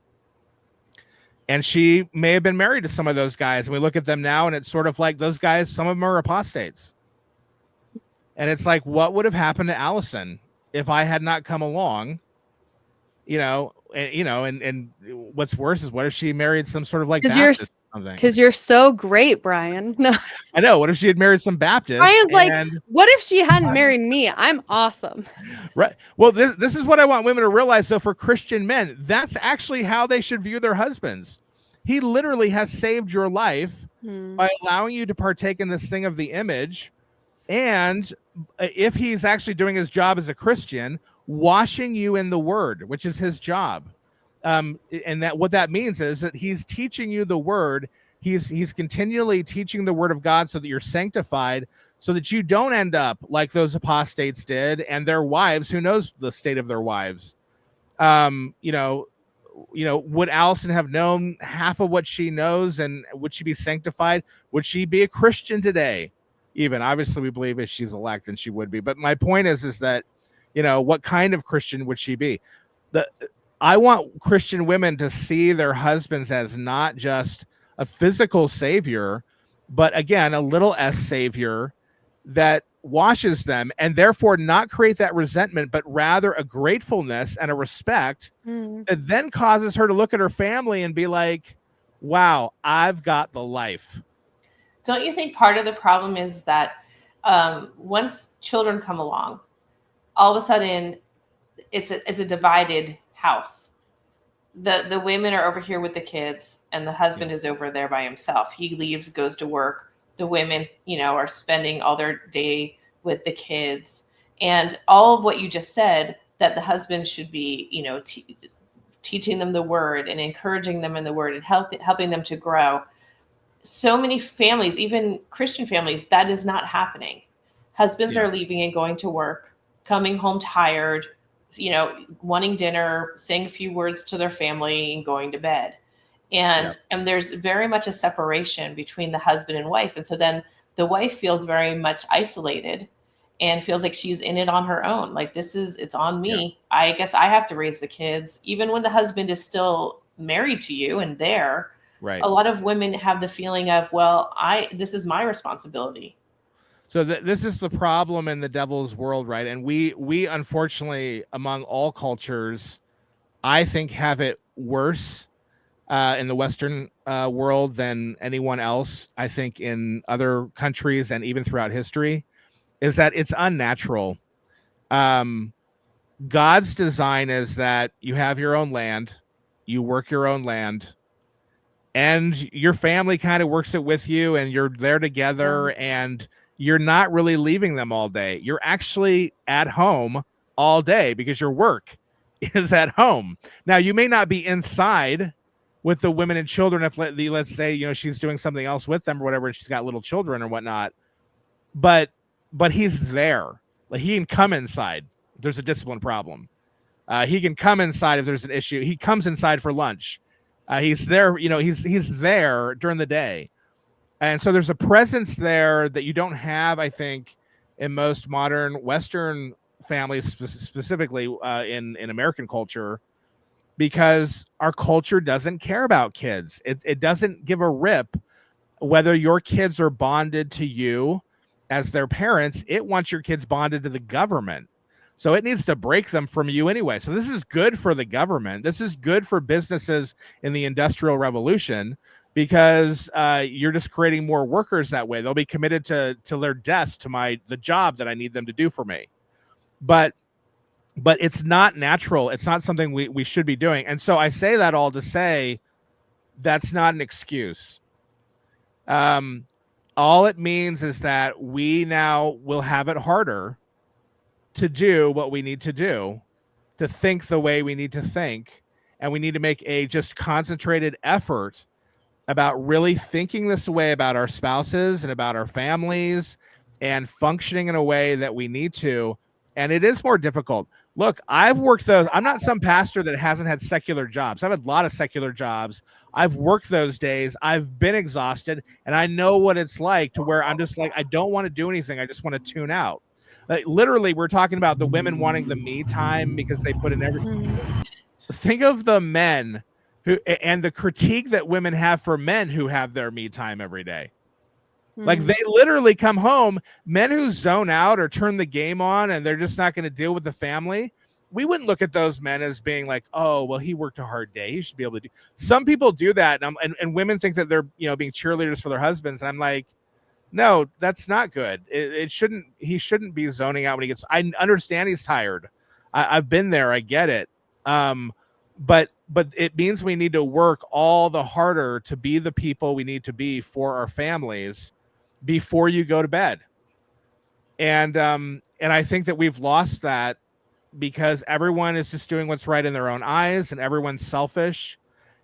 And she may have been married to some of those guys. And we look at them now and it's sort of like those guys, some of them are apostates. And it's like, what would have happened to Allison if I had not come along? And what's worse is what if she married some sort of like Baptist or something? Because you're so great, Brian. No, I know. What if she had married some Baptist? Brian's like, what if she hadn't married me? I'm awesome. Right. Well, this is what I want women to realize. So for Christian men, that's actually how they should view their husbands. He literally has saved your life by allowing you to partake in this thing of the image. And if he's actually doing his job as a Christian, washing you in the word, which is his job. And that what that means is that he's teaching you the word. He's continually teaching the word of God so that you're sanctified, so that you don't end up like those apostates did and their wives. Who knows the state of their wives? Would Allison have known half of what she knows, and would she be sanctified? Would she be a Christian today? Even obviously, we believe if she's elect, and she would be. But my point is that, what kind of Christian would she be? I want Christian women to see their husbands as not just a physical savior, but again, a little s savior that washes them, and therefore not create that resentment, but rather a gratefulness and a respect that then causes her to look at her family and be like, wow, I've got the life. Don't you think part of the problem is that once children come along, all of a sudden it's a divided house. The women are over here with the kids and the husband is over there by himself. He leaves, goes to work. The women, are spending all their day with the kids, and all of what you just said, that the husband should be, teaching them the word and encouraging them in the word and helping them to grow. So many families, even Christian families, that is not happening. Husbands are leaving and going to work, coming home tired, wanting dinner, saying a few words to their family and going to bed. And there's very much a separation between the husband and wife. And so then the wife feels very much isolated and feels like she's in it on her own. Like, it's on me. Yeah. I guess I have to raise the kids, even when the husband is still married to you and there. Right. A lot of women have the feeling of, well, this is my responsibility. So this is the problem in the devil's world, right? And we unfortunately, among all cultures, I think have it worse in the Western world than anyone else. I think in other countries and even throughout history, is that it's unnatural. God's design is that you have your own land, you work your own land, and your family kind of works it with you, and you're there together, and you're not really leaving them all day. You're actually at home all day because your work is at home. Now, you may not be inside with the women and children if let's say, you know, she's doing something else with them or whatever, and she's got little children or whatnot, but he's there. Like, he can come inside if there's a discipline problem. He can come inside if there's an issue. He comes inside for lunch. He's there, you know, he's there during the day. And so there's a presence there that you don't have, I think, in most modern Western families, specifically in American culture, because our culture doesn't care about kids. It doesn't give a rip whether your kids are bonded to you as their parents. It wants your kids bonded to the government. So it needs to break them from you anyway. So this is good for the government. This is good for businesses in the Industrial Revolution, because you're just creating more workers that way. They'll be committed to their desk, to the job that I need them to do for me. But it's not natural. It's not something we should be doing. And so I say that all to say that's not an excuse. All it means is that we now will have it harder to do what we need to do, to think the way we need to think, and we need to make a just concentrated effort about really thinking this way about our spouses and about our families and functioning in a way that we need to. And it is more difficult. Look, I've worked those. I'm not some pastor that hasn't had secular jobs. I've had a lot of secular jobs. I've worked those days. I've been exhausted, and I know what it's like to where I'm just like, I don't want to do anything. I just want to tune out. Like, literally, we're talking about the women wanting the me time because they put in everything. Think of the men who, and the critique that women have for men who have their me time every day. Like, they literally come home, men who zone out or turn the game on and they're just not going to deal with the family. We wouldn't look at those men as being like, oh, well, he worked a hard day, he should be able to do. Some people do that, and women think that they're, you know, being cheerleaders for their husbands, and I'm like, no, that's not good. He shouldn't be zoning out when he gets. I understand he's tired. I've been there. I get it. But it means we need to work all the harder to be the people we need to be for our families before you go to bed. And I think that we've lost that because everyone is just doing what's right in their own eyes, and everyone's selfish.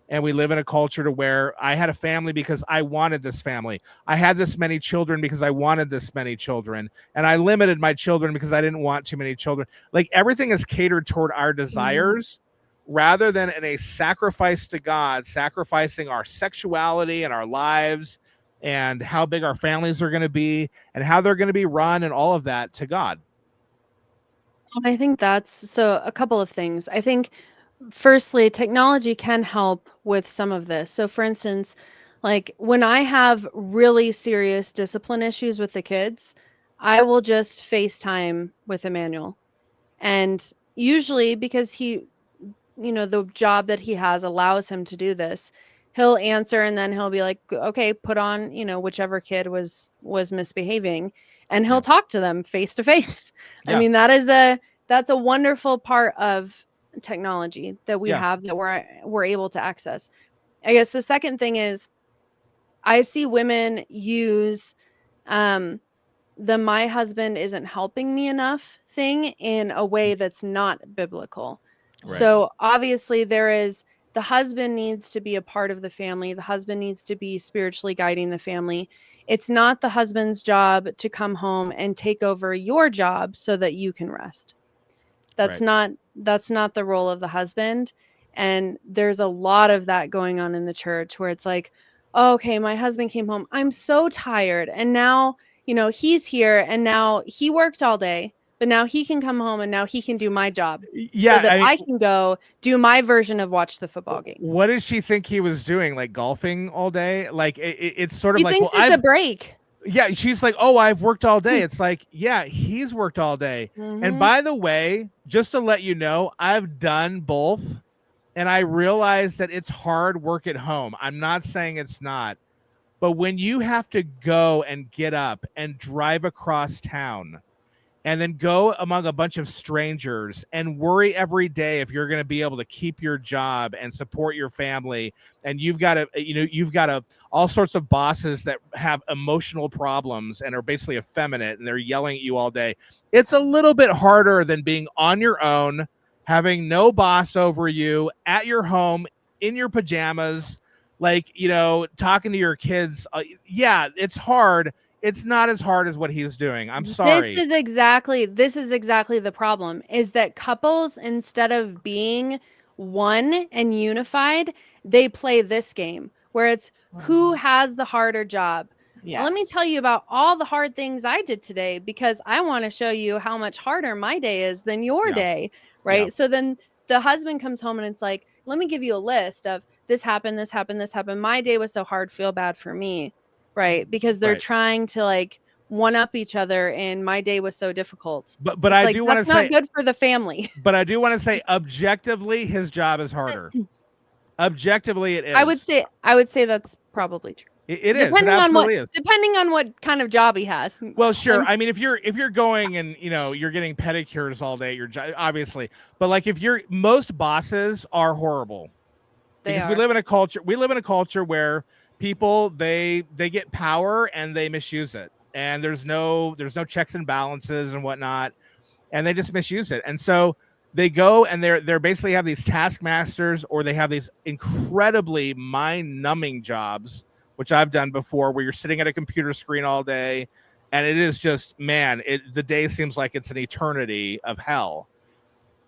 And we live in a culture to where I had a family because I wanted this family. I had this many children because I wanted this many children. And I limited my children because I didn't want too many children. Like, everything is catered toward our desires rather than in a sacrifice to God, sacrificing our sexuality and our lives and how big our families are going to be and how they're going to be run and all of that to God. I think that's so a couple of things. I think firstly, technology can help with some of this. So for instance, like when I have really serious discipline issues with the kids, I will just FaceTime with Emmanuel. And usually because he, you know, the job that he has allows him to do this, he'll answer and then he'll be like, okay, put on, you know, whichever kid was misbehaving, and he'll talk to them face to face. I mean, that's a wonderful part of technology that we have that we're able to access. I guess the second thing is I see women use the my husband isn't helping me enough thing in a way that's not biblical. Right. So obviously there is the husband needs to be a part of the family. The husband needs to be spiritually guiding the family. It's not the husband's job to come home and take over your job so that you can rest. That's not the role of the husband. And there's a lot of that going on in the church where it's like, oh, okay, my husband came home. I'm so tired. And now, you know, he's here and now he worked all day, but now he can come home and now he can do my job. Yeah. So that I can go do my version of watch the football game. What does she think he was doing? Like golfing all day? Like it's sort of He like, thinks well, it's a break. Yeah, she's like, oh, I've worked all day. It's like, yeah, he's worked all day. And by the way, just to let you know, I've done both. And I realize that it's hard work at home. I'm not saying it's not. But when you have to go and get up and drive across town and then go among a bunch of strangers and worry every day if you're going to be able to keep your job and support your family. And you've got all sorts of bosses that have emotional problems and are basically effeminate and they're yelling at you all day. It's a little bit harder than being on your own, having no boss over you, at your home, in your pajamas, like, talking to your kids. Yeah, it's hard. It's not as hard as what he's doing. I'm This sorry. is exactly the problem, is that couples, instead of being one and unified, they play this game where it's who has the harder job. Let me Yes. tell you about all the hard things I did today because I want to show you how much harder my day is than your Yeah. day, Yeah. right? So then the husband comes home and it's like, let me give you a list of this happened, this happened, this happened. My day was so hard, feel bad for me, right? Because they're Right. trying to like one up each other and my day was so difficult. But It's I like do want to that's not say good for the family. objectively his job is harder. Objectively it is. I would say that's probably true. It is. It absolutely is. Depending on what kind of job he has. Well, sure. I'm I mean, if you're going and you're getting pedicures all day, you're obviously. But like if you're most bosses are horrible they because we are. live in a culture where people they get power and they misuse it, and there's no checks and balances and whatnot, and they just misuse it. And so they go and they're basically have these taskmasters, or they have these incredibly mind-numbing jobs, which I've done before, where you're sitting at a computer screen all day, and it is just, man, the day seems like it's an eternity of hell.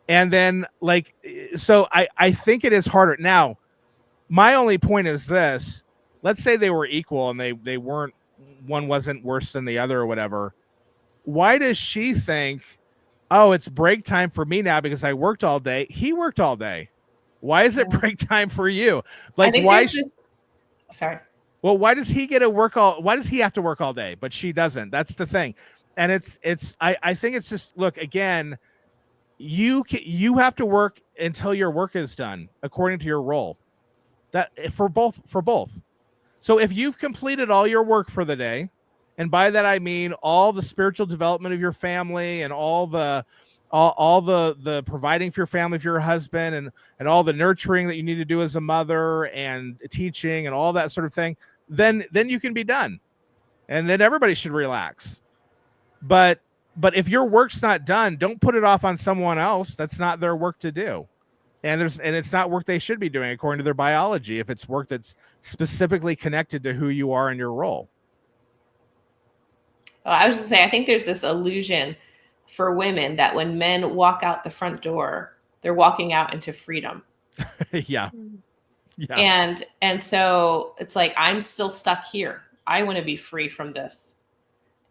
And then like, so I think it is harder. Now, my only point is this: let's say they were equal and they weren't, one wasn't worse than the other or whatever. Why does she think, oh, it's break time for me now because I worked all day? He worked all day. Why is it Yeah. break time for you? I Like, think there's this. Sorry. well, why does he get to work why does he have to work all day, but she doesn't? That's the thing. And I think it's just, look, again, you have to work until your work is done according to your role. That for both. So if you've completed all your work for the day, and by that I mean all the spiritual development of your family and all the providing for your family, for your husband, and all the nurturing that you need to do as a mother and teaching and all that sort of thing, then you can be done. And then everybody should relax. But if your work's not done, don't put it off on someone else. That's not their work to do. And it's not work they should be doing according to their biology if it's work that's specifically connected to who you are in your role. Oh, I was just saying, I think there's this illusion for women that when men walk out the front door, they're walking out into freedom. Yeah. And so it's like, I'm still stuck here. I want to be free from this.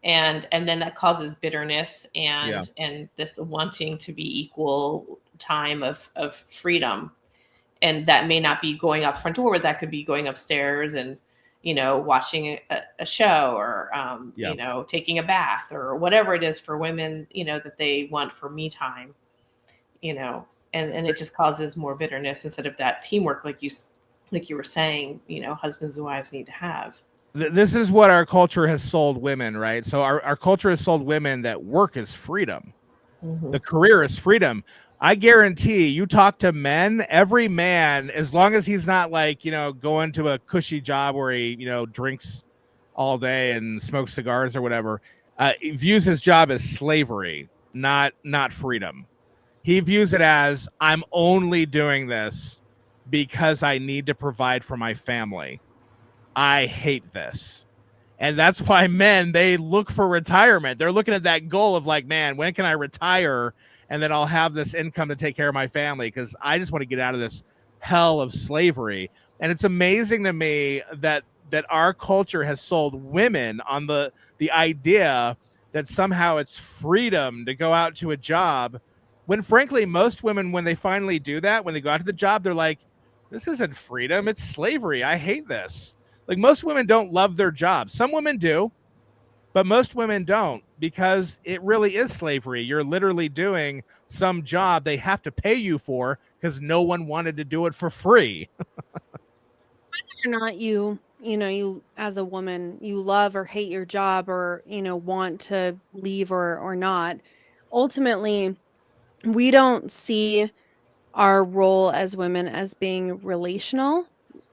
And then that causes bitterness and this wanting to be equal time of freedom. And that may not be going out the front door, but that could be going upstairs and watching a show or taking a bath or whatever it is for women, that they want for me time, and it just causes more bitterness instead of that teamwork, like you were saying, husbands and wives need to have. This is what our culture has sold women, right? So our culture has sold women that work is freedom. Mm-hmm. The career is freedom. I guarantee you talk to men, every man, as long as he's not like, going to a cushy job where he, drinks all day and smokes cigars or whatever, he views his job as slavery, not freedom. He views it as, I'm only doing this because I need to provide for my family. I hate this. And that's why men, they look for retirement. They're looking at that goal of like, man, when can I retire? And then I'll have this income to take care of my family because I just want to get out of this hell of slavery. And it's amazing to me that our culture has sold women on the idea that somehow it's freedom to go out to a job, when frankly, most women, when they finally do that, when they go out to the job, they're like, this isn't freedom, it's slavery. I hate this. Like, most women don't love their job. Some women do, but most women don't, because it really is slavery. You're literally doing some job they have to pay you for because no one wanted to do it for free. Whether or not you as a woman, you love or hate your job or, want to leave or not, ultimately, we don't see our role as women as being relational.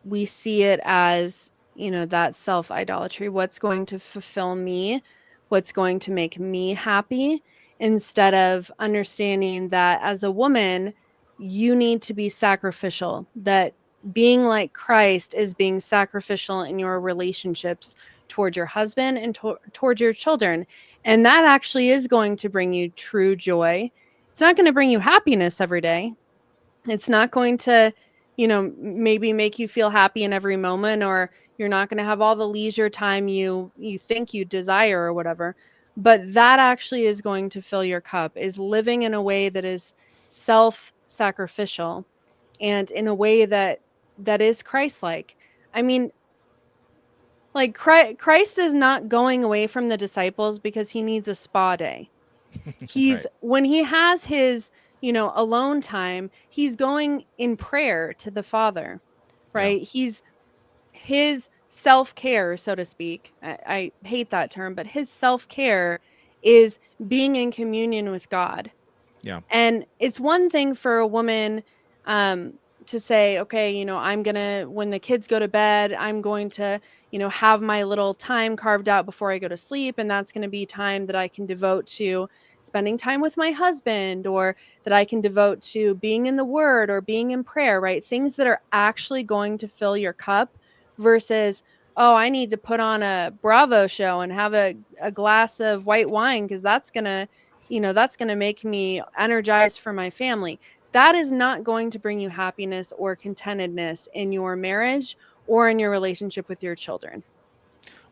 We see it as, that self idolatry. What's going to fulfill me? What's going to make me happy? Instead of understanding that as a woman, you need to be sacrificial, that being like Christ is being sacrificial in your relationships toward your husband and toward your children. And that actually is going to bring you true joy. It's not going to bring you happiness every day. It's not going to, maybe make you feel happy in every moment, or you're not going to have all the leisure time you think you desire or whatever. But that actually is going to fill your cup, is living in a way that is self-sacrificial and in a way that is Christ-like. I mean, like Christ is not going away from the disciples because he needs a spa day. He's Right. when he has his, alone time, he's going in prayer to the Father, Yeah. right? He's his self-care, so to speak. I hate that term, but his self-care is being in communion with God. Yeah. And it's one thing for a woman um, to say, okay, I'm going to, when the kids go to bed, I'm going to, have my little time carved out before I go to sleep. And that's going to be time that I can devote to spending time with my husband, or that I can devote to being in the word or being in prayer, right? Things that are actually going to fill your cup versus, oh, I need to put on a Bravo show and have a glass of white wine because that's going to make me energized for my family. That is not going to bring you happiness or contentedness in your marriage or in your relationship with your children.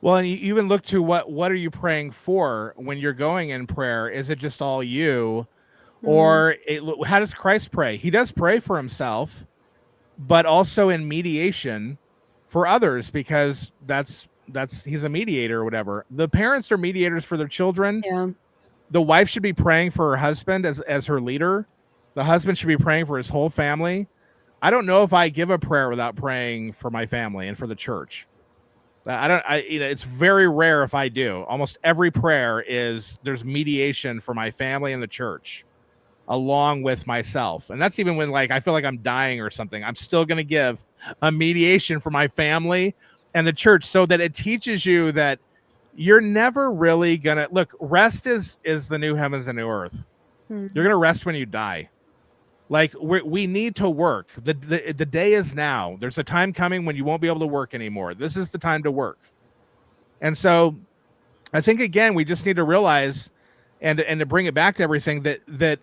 Well, and you even look to what are you praying for when you're going in prayer? Is it just all you, Mm, or how does Christ pray? He does pray for himself, but also in mediation for others, because that's he's a mediator or whatever. The parents are mediators for their children. yeah. The wife should be praying for her husband as her leader. The husband should be praying for his whole family. I don't know if I give a prayer without praying for my family and for the church. I don't. It's very rare if I do. Almost every prayer is there's mediation for my family and the church, along with myself, and that's even when like I feel like I'm dying or something. I'm still going to give a mediation for my family and the church, so that it teaches you that you're never really gonna look. Rest is the new heavens and new earth. You're Mm, gonna rest when you die. Like we need to work. The day is now. There's a time coming when you won't be able to work anymore. This is the time to work. And so I think again we just need to realize and to bring it back to everything that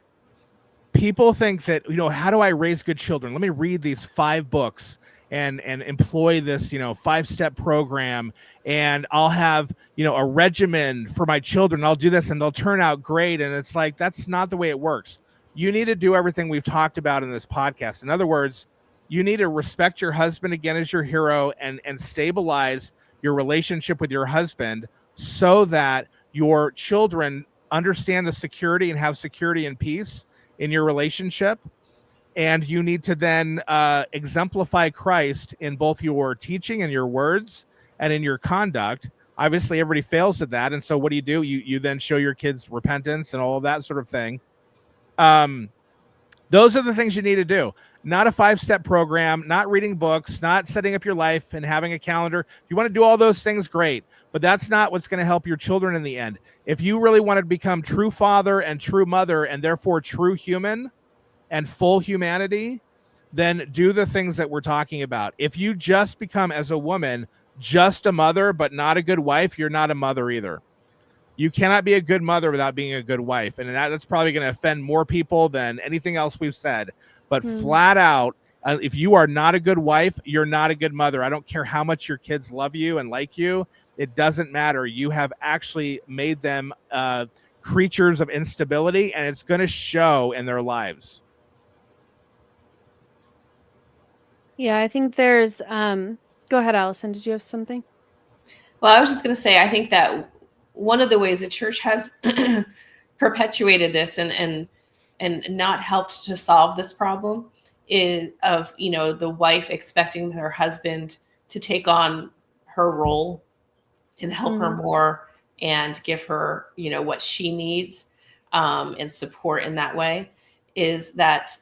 people think that, how do I raise good children? Let me read these 5 books and employ this, 5-step program, and I'll have, a regimen for my children. I'll do this and they'll turn out great. And it's like, that's not the way it works. You need to do everything we've talked about in this podcast. In other words, you need to respect your husband again as your hero, and stabilize your relationship with your husband so that your children understand the security and have security and peace in your relationship. And you need to then exemplify Christ in both your teaching and your words and in your conduct. Obviously everybody fails at that, and so what do? You then show your kids repentance and all of that sort of thing. um those are the things you need to do. Not a 5-step program, not reading books, not setting up your life and having a calendar. If you want to do all those things, great, but that's not what's going to help your children in the end. If you really want to become true father and true mother, and therefore true human and full humanity, then do the things that we're talking about. If you just become, as a woman, just a mother but not a good wife, you're not a mother either. You cannot be a good mother without being a good wife. And that's probably going to offend more people than anything else we've said. But mm. flat out, if you are not a good wife, you're not a good mother. I don't care how much your kids love you and like you. It doesn't matter. You have actually made them creatures of instability, and it's going to show in their lives. Yeah, I think there's go ahead, Allison. Did you have something? Well, I was just going to say, I think that one of the ways the church has perpetuated this and not helped to solve this problem is of, the wife expecting her husband to take on her role and help her Mm, more and give her, what she needs. and support in that way, is that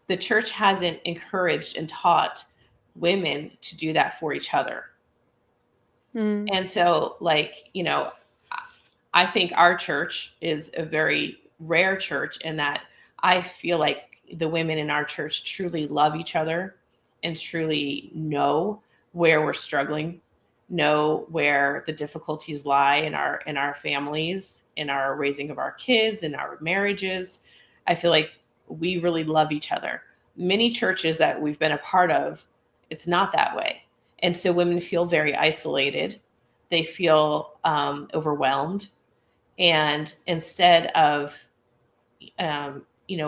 the church hasn't encouraged and taught women to do that for each other. Mm. And so, like, I think our church is a very rare church in that I feel like the women in our church truly love each other and truly know where we're struggling, know where the difficulties lie in our families, in our raising of our kids, in our marriages. I feel like we really love each other. Many churches that we've been a part of, it's not that way. And so women feel very isolated. They feel overwhelmed. And instead of,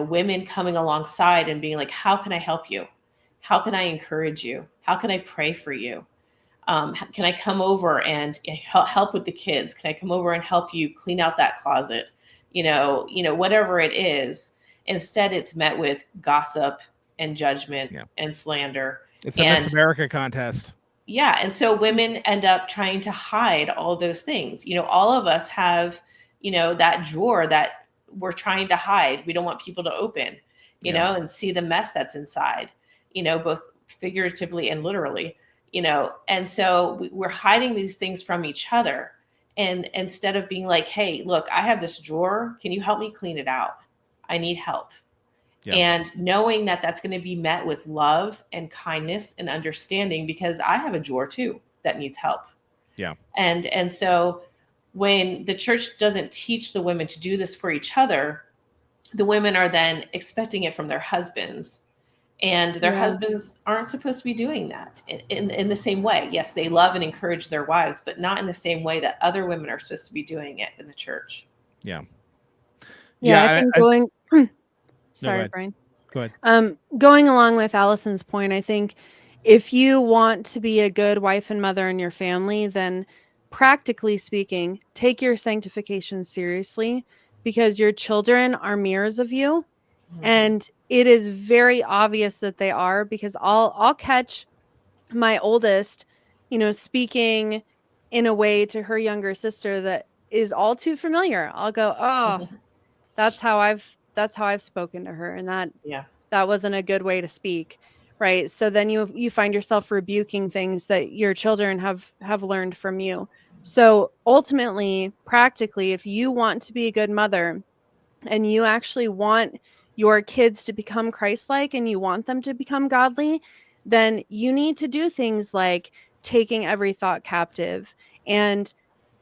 women coming alongside and being like, how can I help you? How can I encourage you? How can I pray for you? Can I come over and help with the kids? Can I come over and help you clean out that closet? Whatever it is. Instead, it's met with gossip and judgment and slander. It's a Miss And America contest. yeah, and so women end up trying to hide all those things. All of us have, that drawer that we're trying to hide. We don't want people to open, and see the mess that's inside, both figuratively and literally, and so we're hiding these things from each other. And instead of being like, hey, look, I have this drawer. Can you help me clean it out? I need help. Yeah. And knowing that that's going to be met with love and kindness and understanding, because I have a drawer too that needs help. Yeah. And so when the church doesn't teach the women to do this for each other, the women are then expecting it from their husbands. And their husbands aren't supposed to be doing that in the same way. Yes, they love and encourage their wives, but not in the same way that other women are supposed to be doing it in the church. Yeah. Yeah, I think going sorry, No, Brian. Go ahead. Going along with Allison's point, I think if you want to be a good wife and mother in your family, then practically speaking, take your sanctification seriously, because your children are mirrors of you. Mm-hmm. And it is very obvious that they are, because I'll catch my oldest, speaking in a way to her younger sister that is all too familiar. I'll go, "Oh, that's how I've spoken to her, and Yeah. that wasn't a good way to speak." Right? So then you find yourself rebuking things that your children have learned from you. So ultimately, practically, if you want to be a good mother and you actually want your kids to become Christ-like and you want them to become godly, then you need to do things like taking every thought captive and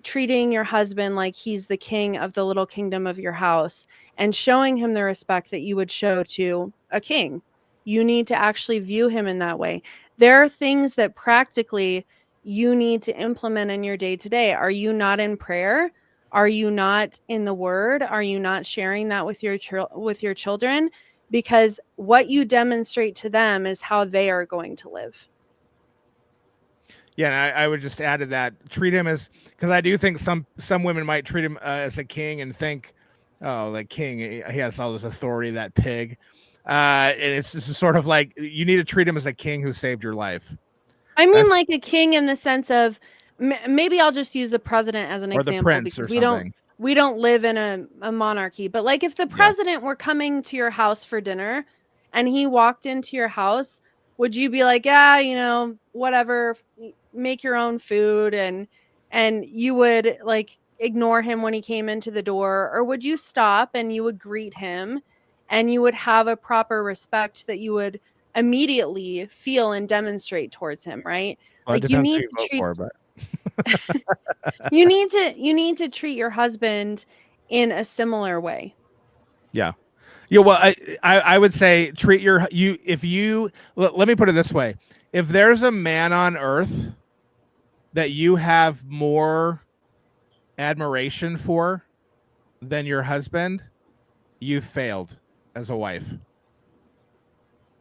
treating your husband like he's the king of the little kingdom of your house and showing him the respect that you would show to a king. You need to actually view him in that way. There are things that practically you need to implement in your day to day. Are you not in prayer? Are you not in the word? Are you not sharing that with your children? Because what you demonstrate to them is how they are going to live. Yeah, and I would just add to that, treat him as, because I do think some women might treat him as a king and think, oh, like king, he has all this authority, that pig. And it's just sort of like, you need to treat him as a king who saved your life. I mean, like a king in the sense of, maybe I'll just use the president as an or the example, prince because or something. we don't live in a monarchy. But like if the president were coming to your house for dinner and he walked into your house, would you be like, yeah, whatever, make your own food, and you would like ignore him when he came into the door? Or would you stop and you would greet him and you would have a proper respect that you would immediately feel and demonstrate towards him, right? Well, it Like you depends who need you to vote treat for, but you need to treat your husband in a similar way. yeah. Yeah, well, I would say treat if you let me put it this way. If there's a man on earth that you have more admiration for than your husband, you've failed as a wife.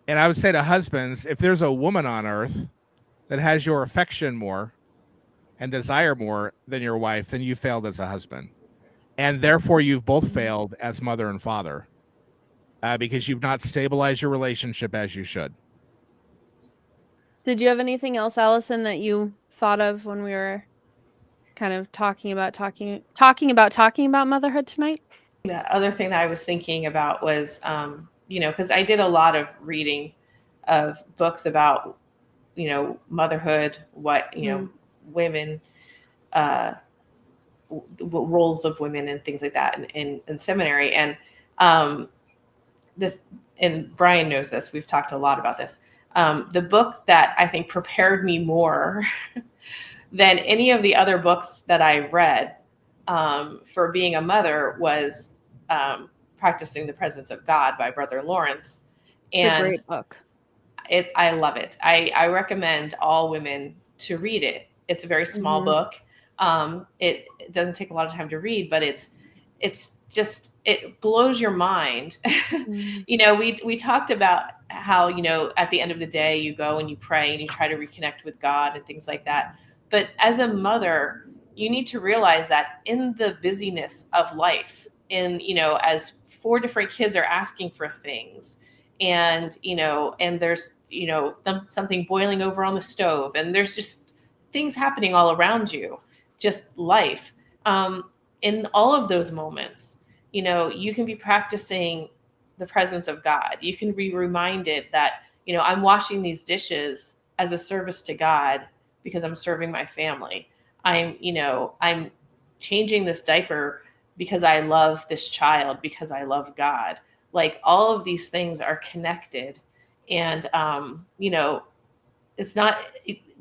And I would say to husbands, if there's a woman on earth that has your affection more and desire more than your wife, then you failed as a husband. And therefore, you've both failed as mother and father because you've not stabilized your relationship as you should. Did you have anything else, Allison, that you thought of when we were kind of talking about motherhood tonight? The other thing that I was thinking about was, because I did a lot of reading of books about, motherhood, what, Mm, women, uh, roles of women and things like that in seminary. And um, the and Brian knows this. We've talked a lot about this. The book that I think prepared me more than any of the other books that I read for being a mother was Practicing the Presence of God by Brother Lawrence. it's a And great book. I love it. I recommend all women to read it. It's a very small Mhm. book. It doesn't take a lot of time to read, but it's just, it blows your mind. Mm, We talked about how, at the end of the day you go and you pray and you try to reconnect with God and things like that. But as a mother, you need to realize that in the busyness of life, as four different kids are asking for things, and there's something boiling over on the stove, and there's just things happening all around you, just life. In all of those moments, you can be practicing the presence of God. You can be reminded that, I'm washing these dishes as a service to God because I'm serving my family. I'm changing this diaper because I love this child, because I love God. Like, all of these things are connected. And it's not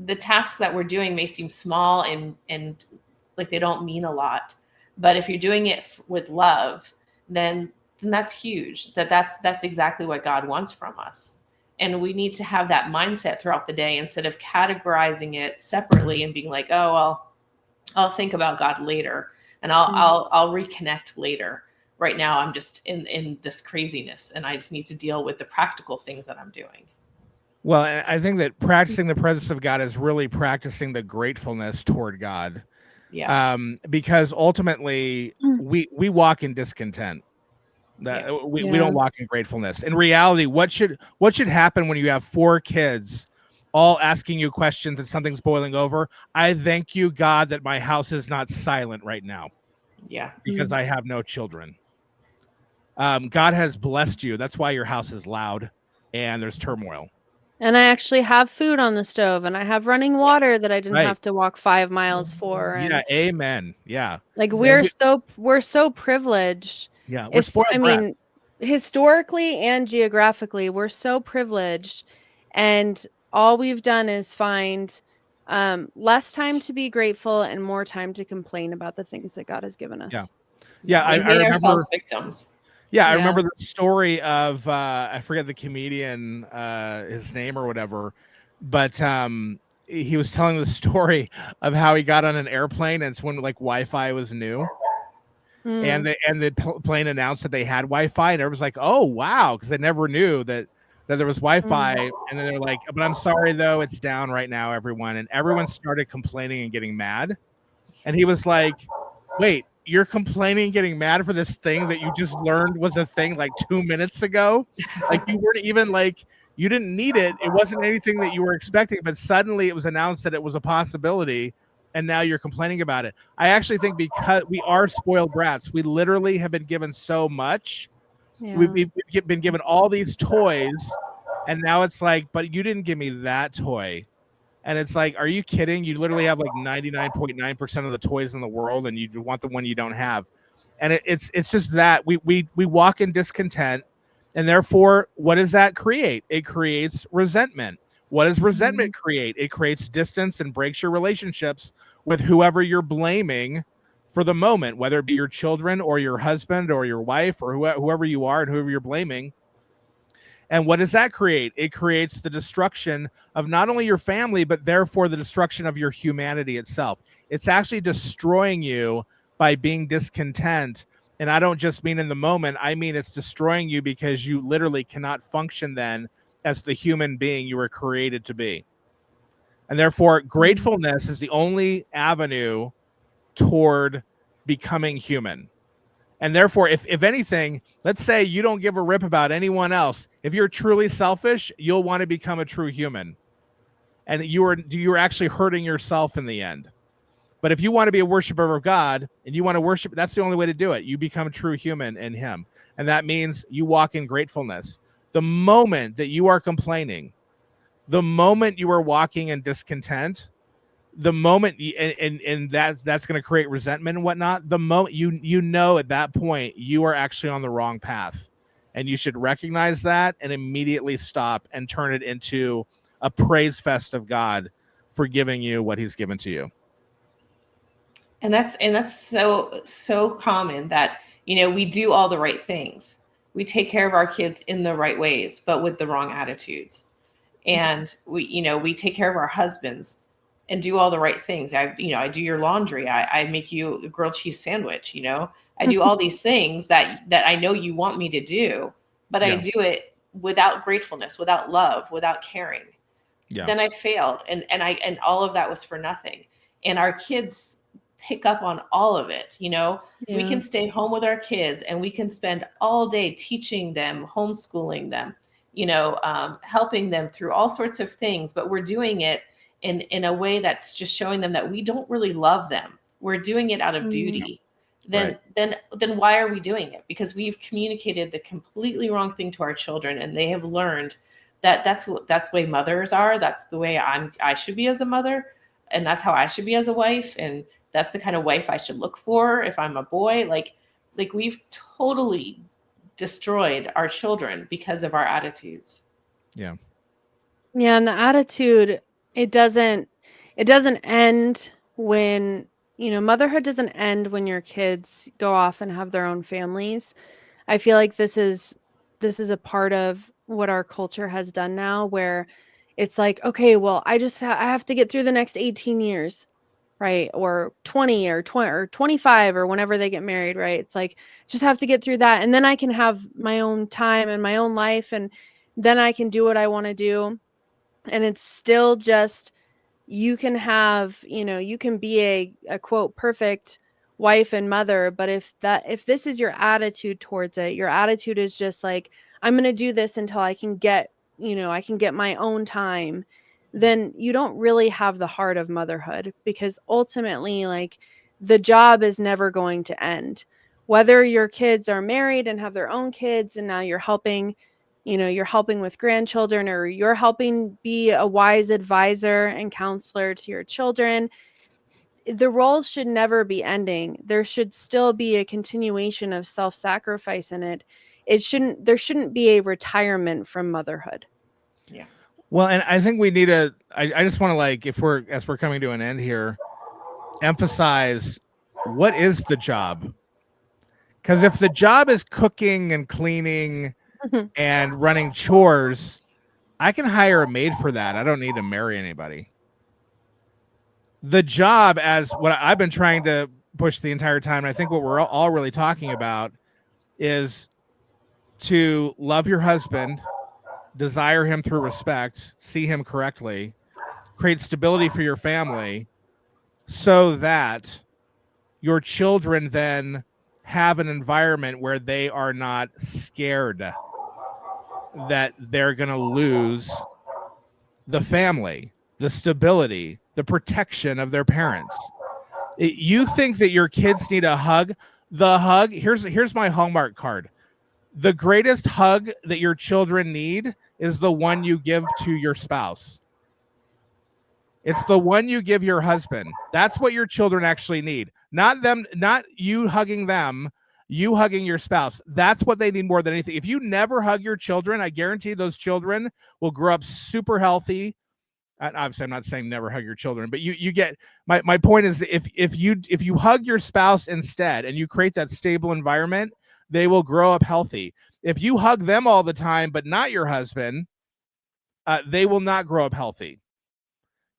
the task that we're doing may seem small and like they don't mean a lot, but if you're doing it with love, then that's huge. That's exactly what God wants from us. And we need to have that mindset throughout the day, instead of categorizing it separately and being like, oh well, I'll think about God later, and I'll mm. I'll I'll reconnect later. Right now I'm just in this craziness, and I just need to deal with the practical things that I'm doing. Well, I think that practicing the presence of God is really practicing the gratefulness toward God, Yeah. because ultimately Mm. we walk in discontent. Yeah. We don't Yeah. walk in gratefulness. In reality, what should happen when you have four kids all asking you questions and something's boiling over? I thank you, God, that my house is not silent right now Yeah. because Mm. I have no children. God has blessed you. That's why your house is loud and there's turmoil. And I actually have food on the stove, and I have running Yeah. water that I didn't Right. have to walk 5 miles for, Yeah. and Amen. Yeah. like And we're so privileged. we're I spoiled brats. mean, historically and geographically, we're so privileged, and all we've done is find less time to be grateful and more time to complain about the things that God has given Yeah. us. Yeah. Yeah. I, We I made remember. ourselves victims. Yeah, I Yeah. remember the story of I forget the comedian, his name or whatever, but he was telling the story of how he got on an airplane, and it's when like Wi-Fi was new, and Mm, the plane announced that they had Wi-Fi, and everyone's like, "Oh wow," because they never knew that there was Wi-Fi, mm. and then they're like, "But I'm sorry though, it's down right now, everyone," and everyone started complaining and getting mad. And he was like, wait, you're complaining, getting mad for this thing that you just learned was a thing like 2 minutes ago? Like, you weren't even like, you didn't need it. It wasn't anything that you were expecting, but suddenly it was announced that it was a possibility. And now you're complaining about it. I actually think because we are spoiled brats, we literally have been given so much. Yeah. We've been given all these toys. And now it's like, but you didn't give me that toy. And it's like, are you kidding? You literally have like 99.9% of the toys in the world, and you want the one you don't have. And it's just that we walk in discontent, and therefore, what does that create? It creates resentment. What does resentment Mhm. create? It creates distance and breaks your relationships with whoever you're blaming for the moment, whether it be your children or your husband or your wife or whoever you are and whoever you're blaming. And what does that create? It creates the destruction of not only your family, but therefore the destruction of your humanity itself. It's actually destroying you by being discontent. And I don't just mean in the moment, I mean it's destroying you because you literally cannot function then as the human being you were created to be. And therefore, Mm. gratefulness is the only avenue toward becoming human. And therefore, if anything, let's say you don't give a rip about anyone else. If you're truly selfish, you'll want to become a true human. And you're actually hurting yourself in the end. But if you want to be a worshiper of God and you want to worship, that's the only way to do it. You become a true human in him. And that means you walk in gratefulness. The moment that you are complaining, the moment you are walking in discontent, the moment and that's going to create resentment and whatnot, the moment you know at that point you are actually on the wrong path, and you should recognize that and immediately stop and turn it into a praise fest of God for giving you what he's given to you. And that's so common that, we do all the right things. We take care of our kids in the right ways, but with the wrong attitudes. And we take care of our husbands and do all the right things. I do your laundry. I make you a grilled cheese sandwich. I do all these things that I know you want me to do, but I do it without gratefulness, without love, without caring. Then I failed, and all of that was for nothing. And our kids pick up on all of it. We can stay home with our kids and we can spend all day teaching them, homeschooling them, helping them through all sorts of things, but we're doing it in a way that's just showing them that we don't really love them. We're doing it out of duty. Then why are we doing it? Because we've communicated the completely wrong thing to our children, and they have learned that that's the way mothers are. That's the way I should be as a mother, and that's how I should be as a wife, and that's the kind of wife I should look for if I'm a boy. Like we've totally destroyed our children because of our attitudes. Yeah, and the attitude, it doesn't end when, motherhood doesn't end when your kids go off and have their own families. I feel like this is a part of what our culture has done now, where it's like, okay, well, I have to get through the next 18 years, right? Or 20 or 20 or 25 or whenever they get married, right? It's like, just have to get through that, and then I can have my own time and my own life, and then I can do what I want to do. And it's still just, you can have, you can be a quote perfect wife and mother, but if this is your attitude towards it, your attitude is just like, I'm going to do this until I can get, I can get my own time, then you don't really have the heart of motherhood, because ultimately, like, the job is never going to end. Whether your kids are married and have their own kids and now you're helping, you're helping with grandchildren, or you're helping be a wise advisor and counselor to your children, the role should never be ending. There should still be a continuation of self-sacrifice in it. There shouldn't be a retirement from motherhood. Yeah. Well, and I think we need I just want to, like, as we're coming to an end here, emphasize what is the job? Because if the job is cooking and cleaning and running chores, I can hire a maid for that. I don't need to marry anybody. The job, as what I've been trying to push the entire time, and I think what we're all really talking about, is to love your husband, desire him through respect, see him correctly, create stability for your family, so that your children then have an environment where they are not scared that they're going to lose the family, the stability, the protection of their parents. You think that your kids need a hug? The hug, here's my Hallmark card. The greatest hug that your children need is the one you give to your spouse. It's the one you give your husband. That's what your children actually need. Not you hugging them, you hugging your spouse. That's what they need more than anything. If you never hug your children, I guarantee those children will grow up super healthy. Obviously, I'm not saying never hug your children, but you get my point is, if you hug your spouse instead and you create that stable environment, they will grow up healthy. If you hug them all the time but not your husband, they will not grow up healthy.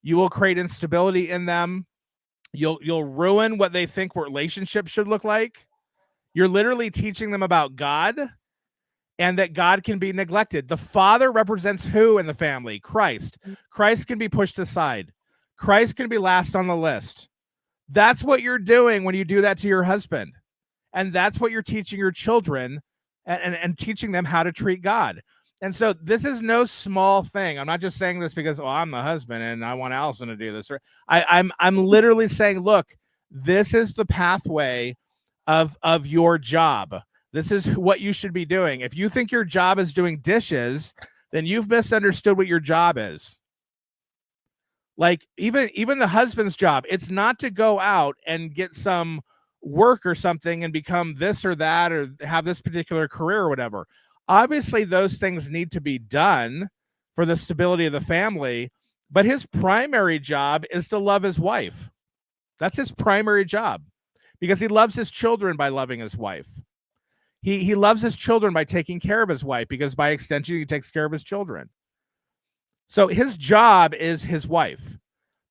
You will create instability in them. You'll ruin what they think relationships should look like. You're literally teaching them about God, and that God can be neglected. The father represents who in the family? Christ. Christ can be pushed aside. Christ can be last on the list. That's what you're doing when you do that to your husband. And that's what you're teaching your children, and teaching them how to treat God. And so this is no small thing. I'm not just saying this because I'm the husband and I want Allison to do this. I'm literally saying, look, this is the pathway of your job. This is what you should be doing. If you think your job is doing dishes, then you've misunderstood what your job is. Like even the husband's job, it's not to go out and get some work or something and become this or that or have this particular career or whatever. Obviously, those things need to be done for the stability of the family, but his primary job is to love his wife. That's his primary job because he loves his children by loving his wife. He loves his children by taking care of his wife because by extension, he takes care of his children. So his job is his wife.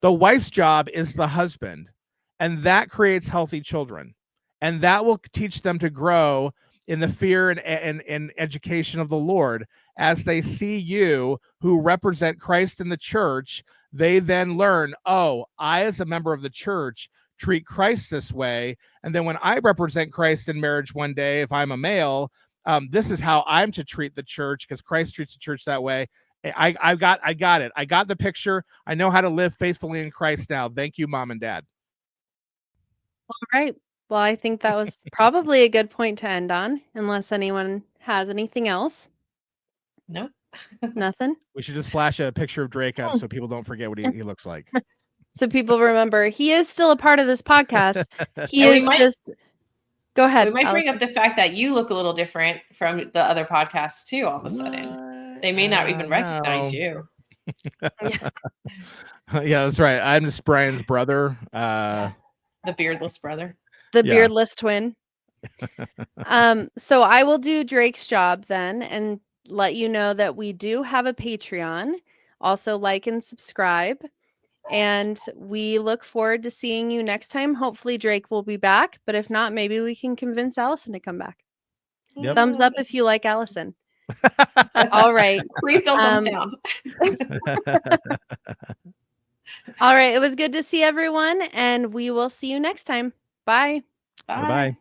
The wife's job is the husband, and that creates healthy children, and that will teach them to grow in the fear and education of the Lord. As they see you who represent Christ in the church, they then learn, oh, I as a member of the church treat Christ this way. And then when I represent Christ in marriage one day, if I'm a male, this is how I'm to treat the church because Christ treats the church that way. I got it. I got the picture. I know how to live faithfully in Christ now. Thank you, Mom and Dad. All right. Well, I think that was probably a good point to end on, unless anyone has anything else. Nope. Nothing? We should just flash a picture of Drake up so people don't forget what he looks like. So people remember he is still a part of this podcast. He And we is might- just... Go ahead. We might bring Allison. up the fact that you look a little different from the other podcasts too. All of a sudden, they may not even recognize you. Yeah, that's right. I'm just Brian's brother. The beardless brother. The Yeah. beardless twin. So I will do Drake's job then and let you know that we do have a Patreon. Also like and subscribe. And we look forward to seeing you next time. Hopefully Drake will be back, but if not, maybe we can convince Allison to come back. Yep. Thumbs up if you like Allison. All right. Please don't thumbs down. All right. It was good to see everyone, and we will see you next time. Bye. Bye-bye.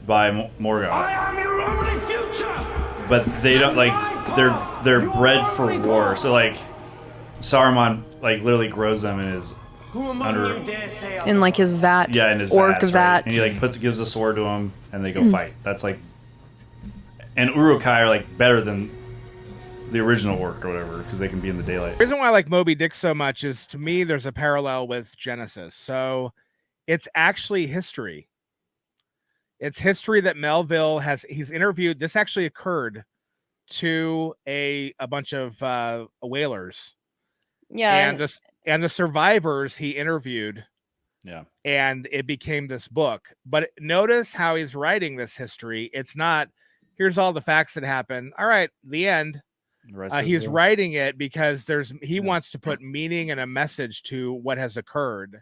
By Morgoth. I am your only future. But they don't like they're bred for war. So like Saruman like literally grows them in his Who among under you dare say In like his vat. yeah in his orc vats, vat. right? And he like gives a sword to him and they go fight. That's like and Uruk-hai are like better than the original orc or whatever because they can be in the daylight. The reason why I like Moby Dick so much is to me there's a parallel with Genesis. So it's actually history. It's history that Melville he's interviewed. This actually occurred to a bunch of whalers. Yeah. And the survivors he interviewed. Yeah. And it became this book. But notice how he's writing this history. It's not, here's all the facts that happened. All right, the end. He's writing it because he wants to put meaning and a message to what has occurred.